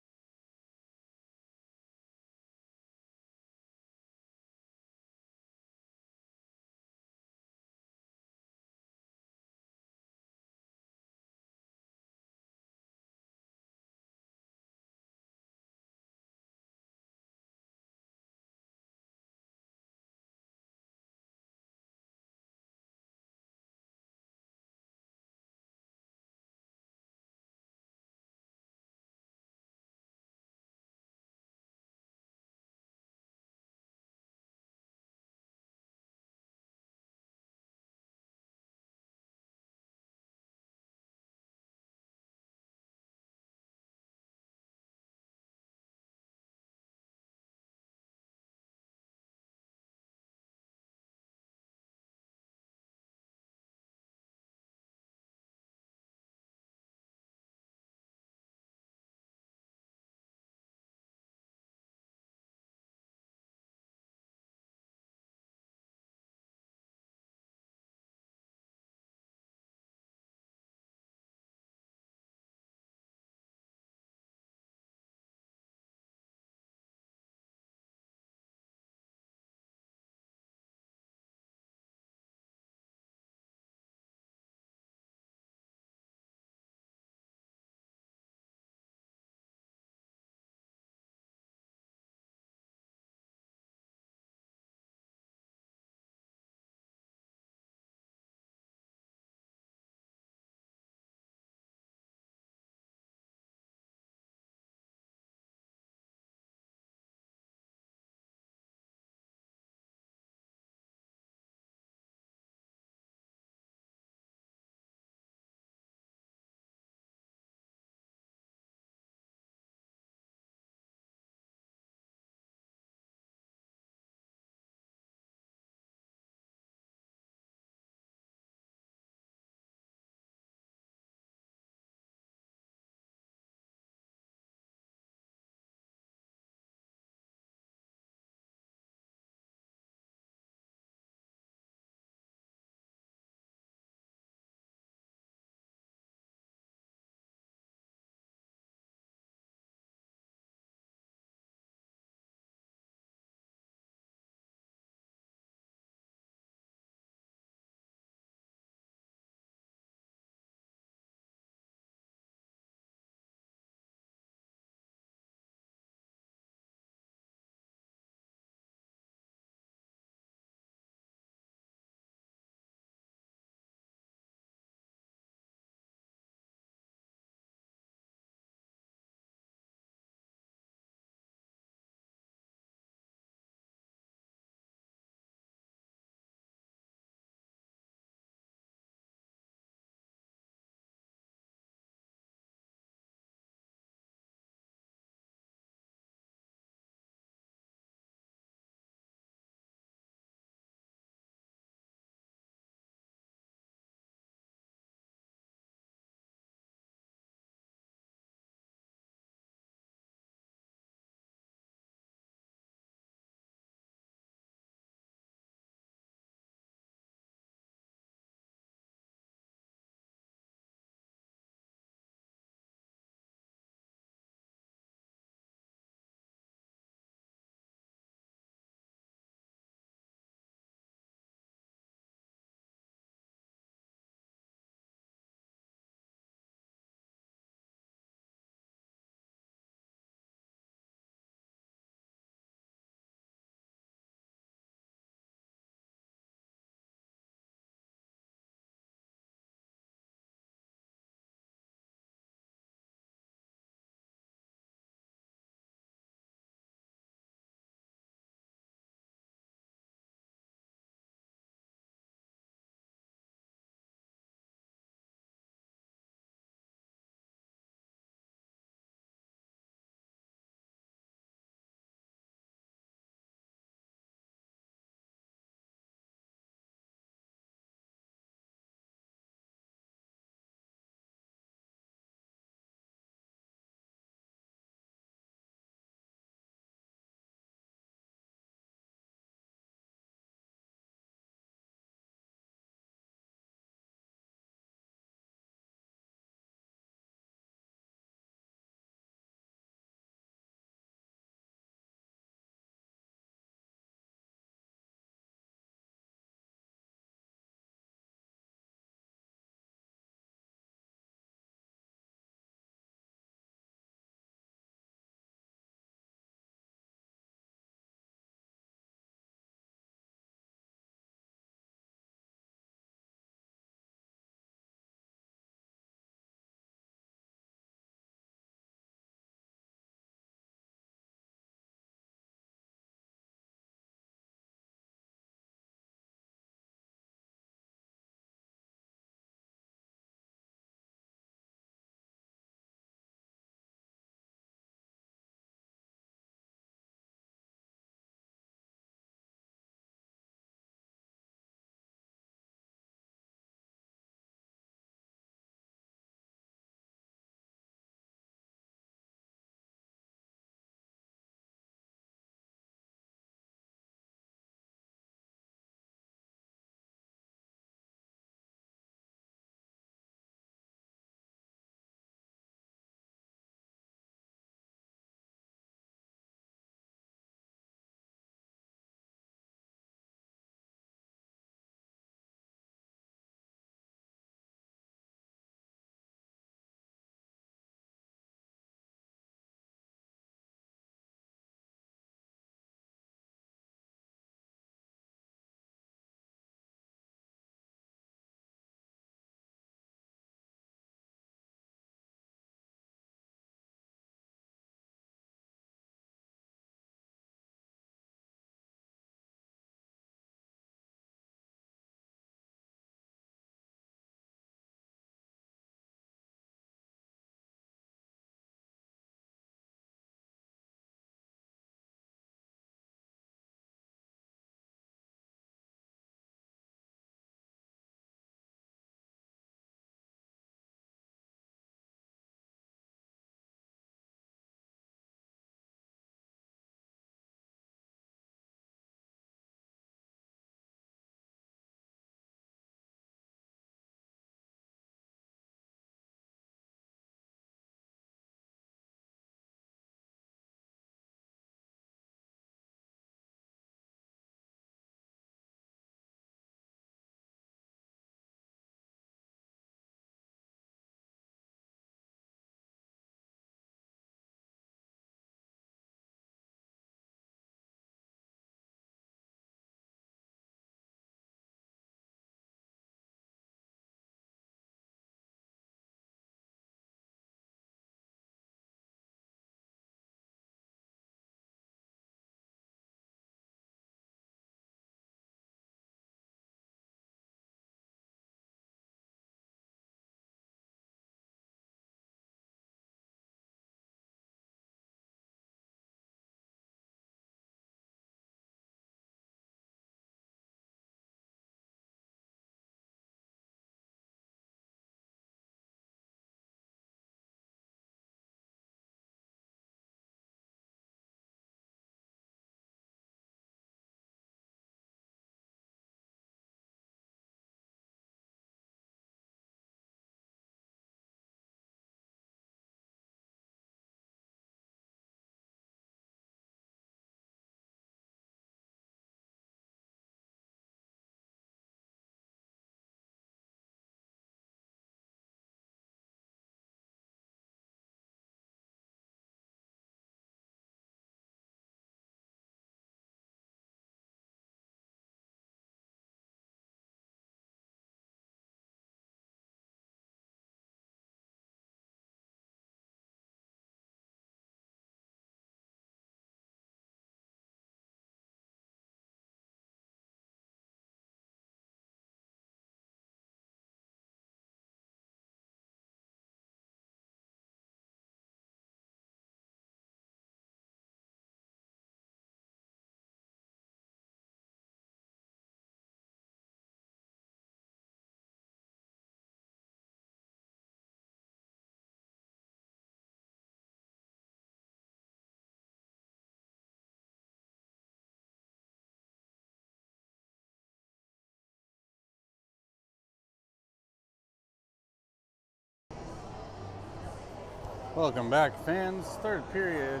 Welcome back, fans. Third period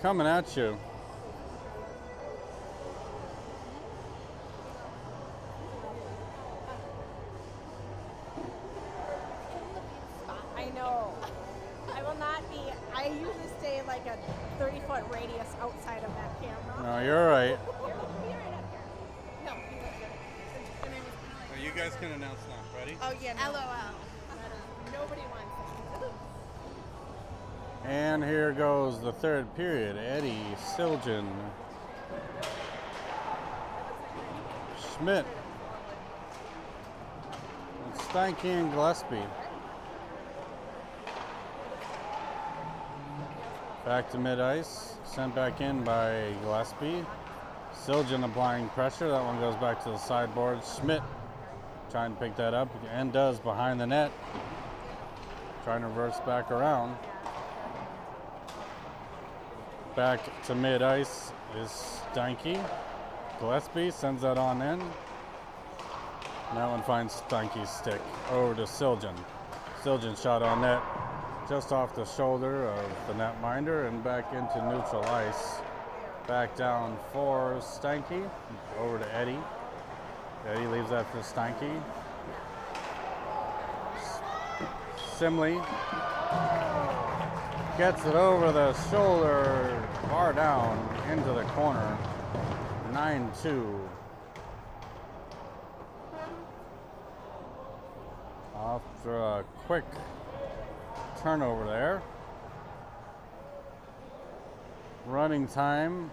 coming at you. I know. I will not be. I usually stay like a 30-foot radius outside of that camera. No, you're right. You're right up here. No, he's up here. And I was kinda like, You guys can announce now. Ready? oh yeah, no. LOL. Nobody wants it. And here goes the third period. Eddie, Siljan, Schmidt, and Steinke and Gillespie. Back to mid-ice, sent back in by Gillespie. Siljan applying pressure, that one goes back to the sideboard. Schmidt trying to pick that up, and does behind the net. Trying to reverse back around. Back to mid-ice is Steinke. Gillespie sends that on in. And that one finds Steinke's stick. Over to Siljan. Siljan shot on net just off the shoulder of the netminder and back into neutral ice. Back down for Steinke. Over to Eddie. Eddie leaves that for Steinke. Simley gets it over the shoulder, far down into the corner. 9-2. After a quick turnover there. Running time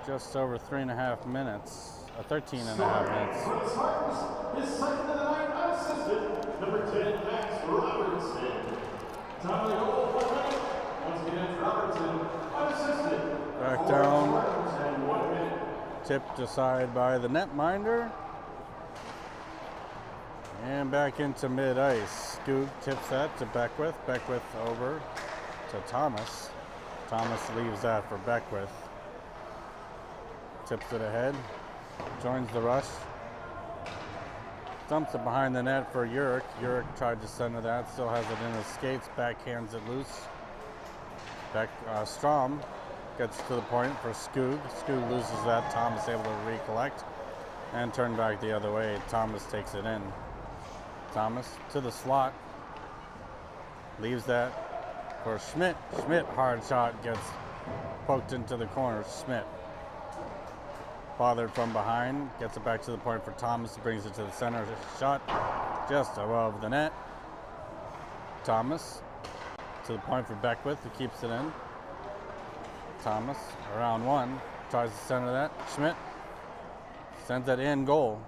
just over 3.5 minutes. 13.5 minutes. For the Spartans, his second of the night unassisted, number 10, Max Robertson. Top of the goal for the night. Once again, it's Robertson, unassisted. Back down. And 1 minute. Tipped aside by the netminder. And back into mid-ice. Skoog tips that to Beckwith. Beckwith over to Thomas. Thomas leaves that for Beckwith. Tips it ahead. Joins the rush. Dumps it behind the net for Uric. Uric tried to center that. Still has it in his skates. Backhands it loose. Strom gets to the point for Skoog. Skoog loses that. Thomas able to recollect and turn back the other way. Thomas takes it in. Thomas to the slot. Leaves that for Schmidt. Schmidt, hard shot, gets poked into the corner. Schmidt bothered from behind, gets it back to the point for Thomas, brings it to the center. Shot just above the net. Thomas to the point for Beckwith, who keeps it in. Thomas around one, tries to center that. Schmidt sends that in goal.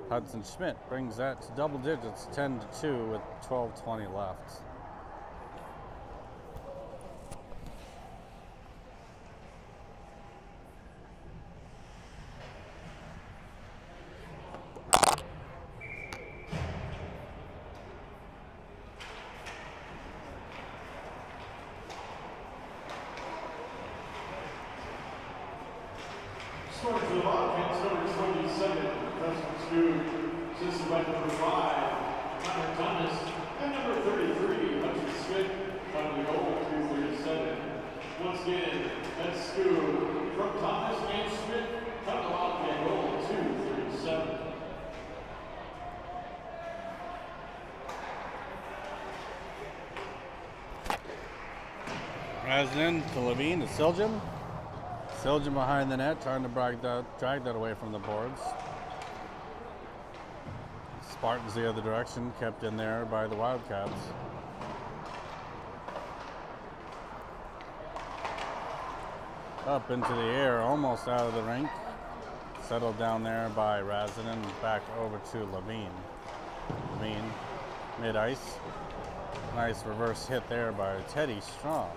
Hudson Schmidt brings that to double digits, 10-2 with 12:20 left. Starts the offense, number 27, Dustin Skoog. Assisted by number 5, Connor Thomas, and number 33, Hudson Smith. On the goal, 237. Once again, that's Skoog from Thomas and Smith. On the Wildcat goal, 237. Rasnin to Levine to Siljan. Siljan behind the net, trying to drag that away from the boards. Spartans the other direction, kept in there by the Wildcats. Up into the air, almost out of the rink. Settled down there by Rasnin, back over to Levine. Levine, mid-ice. Nice reverse hit there by Teddy Strom.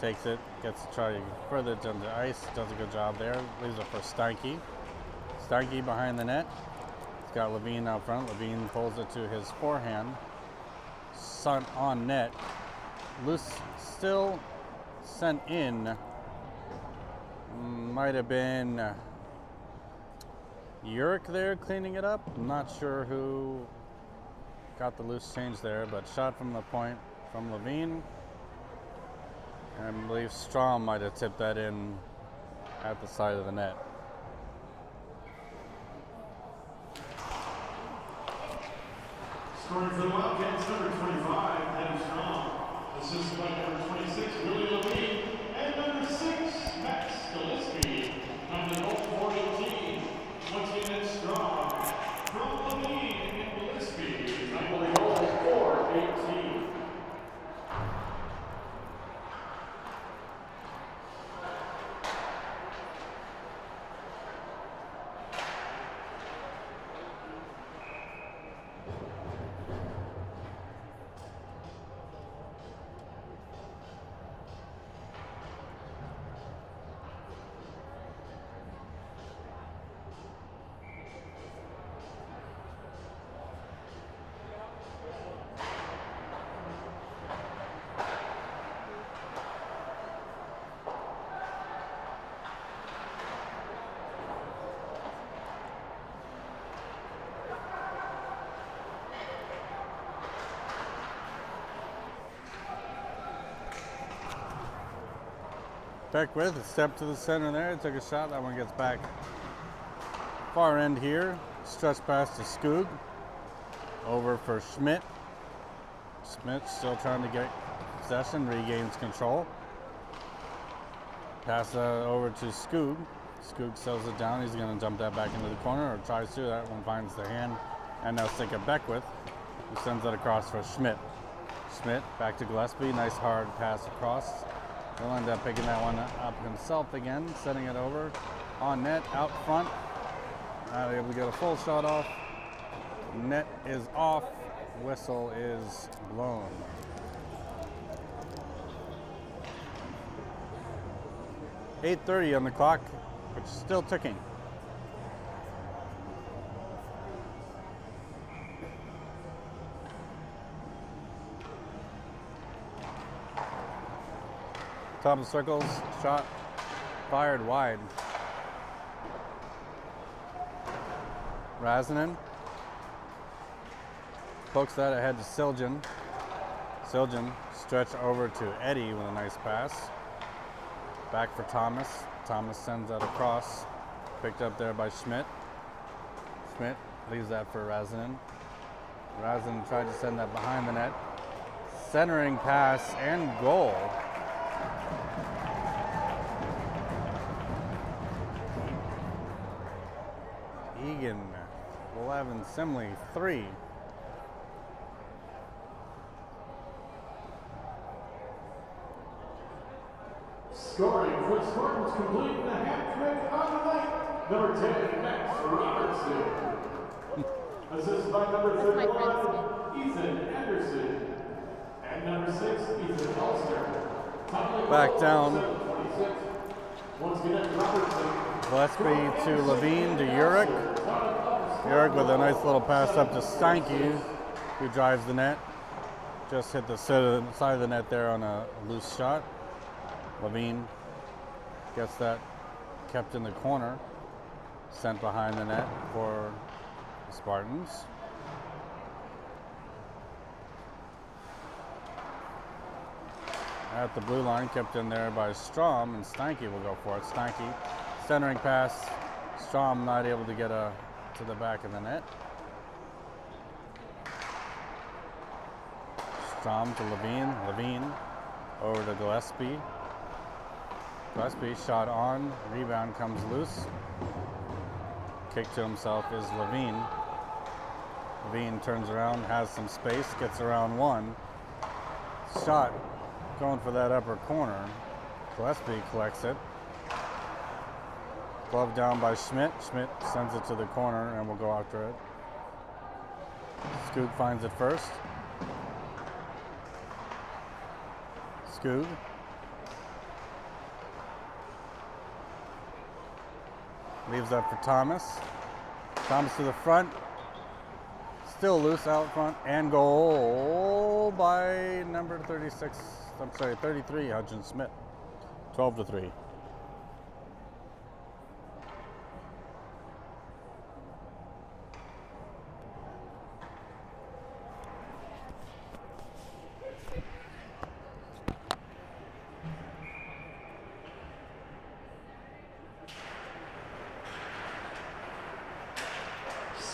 Takes it, gets to try further down the ice, does a good job there. Leaves it for Steinke. Steinke behind the net. He's got Levine out front. Levine pulls it to his forehand. Sent on net. Loose, still sent in. Might have been Uric there cleaning it up. I'm not sure who got the loose change there, but shot from the point from Levine. And I believe Strom might have tipped that in at the side of the net. Scoring for the Wildcats, number 25, Adam Strong. Assisted by number 26, Willie Levine. And number 6, Max Gillespie. On the goal for the team. Once again, it's Strong. From Levine and Gillespie. On the goal for 18. Beckwith, a step to the center there, took a shot, that one gets back. Far end here, stretch pass to Skoog. Over for Schmidt. Schmidt still trying to get possession, regains control. Pass that over to Skoog. Skoog settles it down, he's going to dump that back into the corner, or tries to. That one finds the hand, and now stick it Beckwith, who sends it across for Schmidt. Schmidt back to Gillespie, nice hard pass across. He'll end up picking that one up himself again, setting it over on net, out front. Not able to get a full shot off. Net is off. Whistle is blown. .8:30 on the clock, which is still ticking. Top of circles, shot fired wide. Razanen pokes that ahead to Siljan. Siljan stretch over to Eddie with a nice pass. Back for Thomas. Thomas sends that across. Picked up there by Schmidt. Schmidt leaves that for Razanen. Razanen tried to send that behind the net. Centering pass and goal. Eagan, 11, Simley, 3. Scoring for the Spartans, completing the hat trick on the night. Number 10, Max Robertson. Assisted by number 31, Ethan Anderson. And number 6, Ethan Ulster. Back down. Once again, Robertson. Gillespie to Levine to Urick. Urick with a nice little pass up to Steinke, who drives the net. Just hit the side of the net there on a loose shot. Levine gets that kept in the corner, sent behind the net for the Spartans. At the blue line, kept in there by Strom, and Steinke will go for it. Steinke, centering pass. Strom not able to get to the back of the net. Strom to Levine. Levine over to Gillespie. Gillespie shot on. Rebound comes loose. Kick to himself is Levine. Levine turns around, has some space, gets around one. Shot going for that upper corner. Gillespie collects it. Glove down by Schmidt. Schmidt sends it to the corner and will go after it. Skoog finds it first. Skoog. Leaves that for Thomas. Thomas to the front. Still loose out front, and goal by number 33, Hudson Smith. 12-3.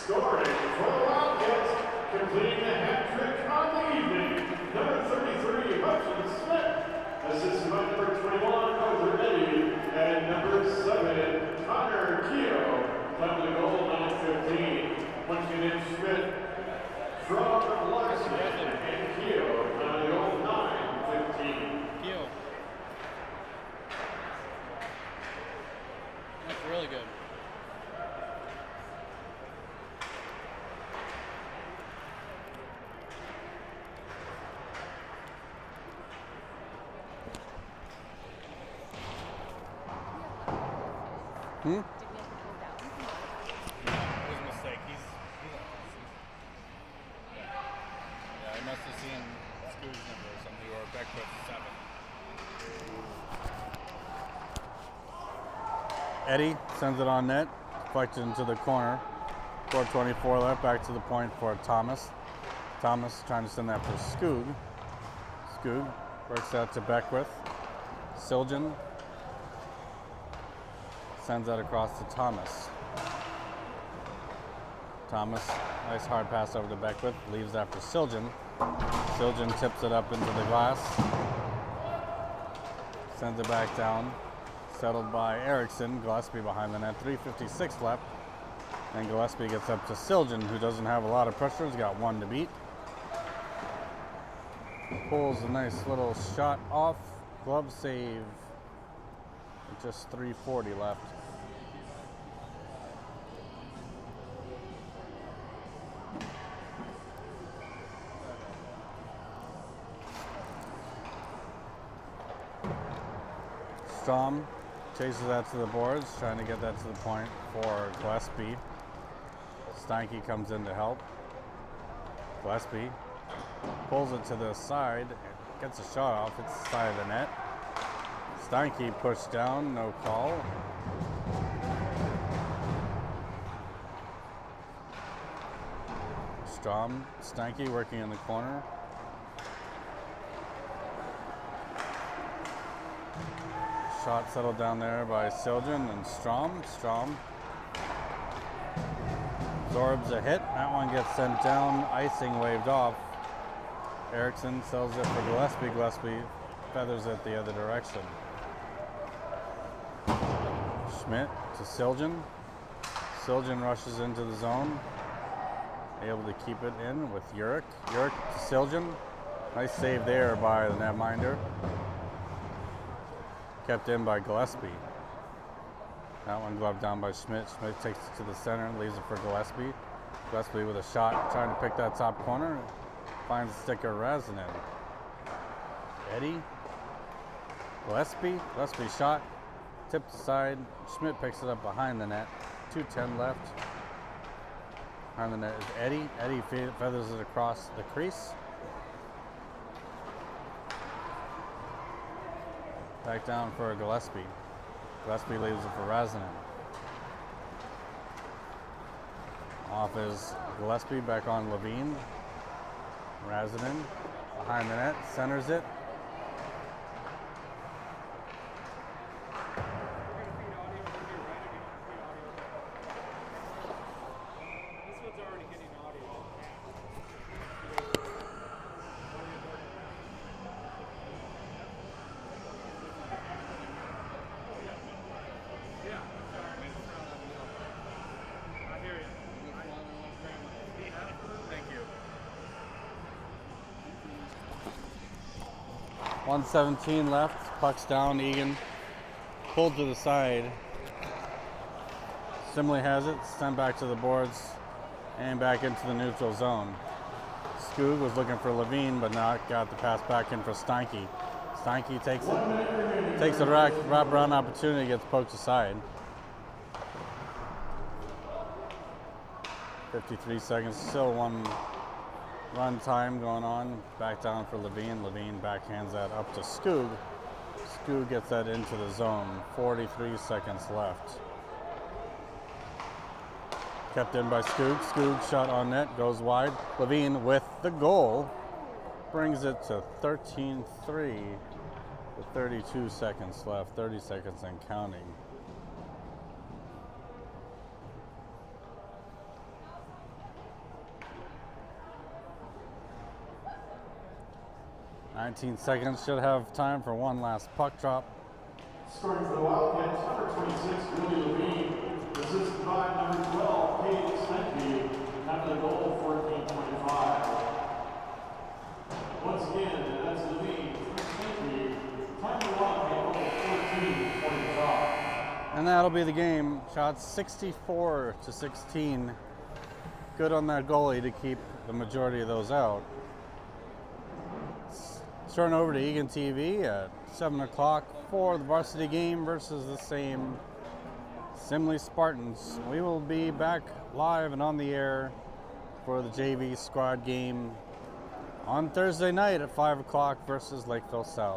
Scoring for the Wildcats, completing the hat trick on the evening, number 33, Hudson Smith, assisted by number 21, Arthur Eddy, and number 7, Connor Keogh, come to the goal, 9:15. Once again, Smith from Larson and Keogh, come to the goal, 9:15. Keogh. That's really good. Did we have to go down? Yeah, it was a mistake. He's yeah, I must have seen Scoot's number or something, or Beckwith's 7. Eddie sends it on net, deflected into the corner. 4:24 left, back to the point for Thomas. Thomas trying to send that for Skoog. Skoog works out to Beckwith. Siljan sends that across to Thomas. Thomas, nice hard pass over to Beckwith, leaves that for Siljan. Siljan tips it up into the glass, sends it back down, settled by Erickson. Gillespie behind the net, 3:56 left. And Gillespie gets up to Siljan, who doesn't have a lot of pressure, he's got one to beat. Pulls a nice little shot off, glove save. Just 3:40 left. Strom chases that to the boards, trying to get that to the point for Gillespie. Steinke comes in to help. Gillespie pulls it to the side, gets a shot off, it's the side of the net. Steinke pushed down, no call. Strom, Steinke working in the corner. Shot settled down there by Siljan and Strom. Strom absorbs a hit. That one gets sent down, icing waved off. Erickson sells it for Gillespie. Gillespie feathers it the other direction. Schmidt to Siljan. Siljan rushes into the zone. Able to keep it in with Urick. Urick to Siljan. Nice save there by the netminder. Kept in by Gillespie. That one gloved down by Schmidt. Schmidt takes it to the center, leaves it for Gillespie. Gillespie with a shot, trying to pick that top corner. Finds the sticker Razanen. Eddie. Gillespie. Gillespie shot. Tipped aside. Schmidt picks it up behind the net. 2:10 left. Behind the net is Eddie. Eddie feathers it across the crease. Back down for Gillespie. Gillespie leaves it for Razanen. Off is Gillespie, back on Levine. Razanen behind the net, centers it. Thank you. 1:17 left. Puck's down. Eagan pulled to the side. Simley has it. Sent back to the boards and back into the neutral zone. Skoog was looking for Levine, but not got the pass back in for Steinke. Steinke takes a wrap around opportunity, gets poked aside. 53 seconds, still one run time going on. Back down for Levine. Levine backhands that up to Skoog. Skoog gets that into the zone. 43 seconds left. Kept in by Skoog. Skoog shot on net, goes wide. Levine with the goal. Brings it to 13-3 with 32 seconds left. 30 seconds and counting. 19 seconds, should have time for one last puck drop. Scoring for the Wildcats, number 26, Willie Levine. Assisted by number 12, Kate Spenke. After the goal, 14-25. Once again, that's Levine, Spenke. Time for the Wildcat goal, 14-25. And that'll be the game. Shots 64-16. Good on that goalie to keep the majority of those out. Turn over to Eagan TV at 7 o'clock for the varsity game versus the same Simley Spartans. We will be back live and on the air for the JV squad game on Thursday night at 5 o'clock versus Lakeville South.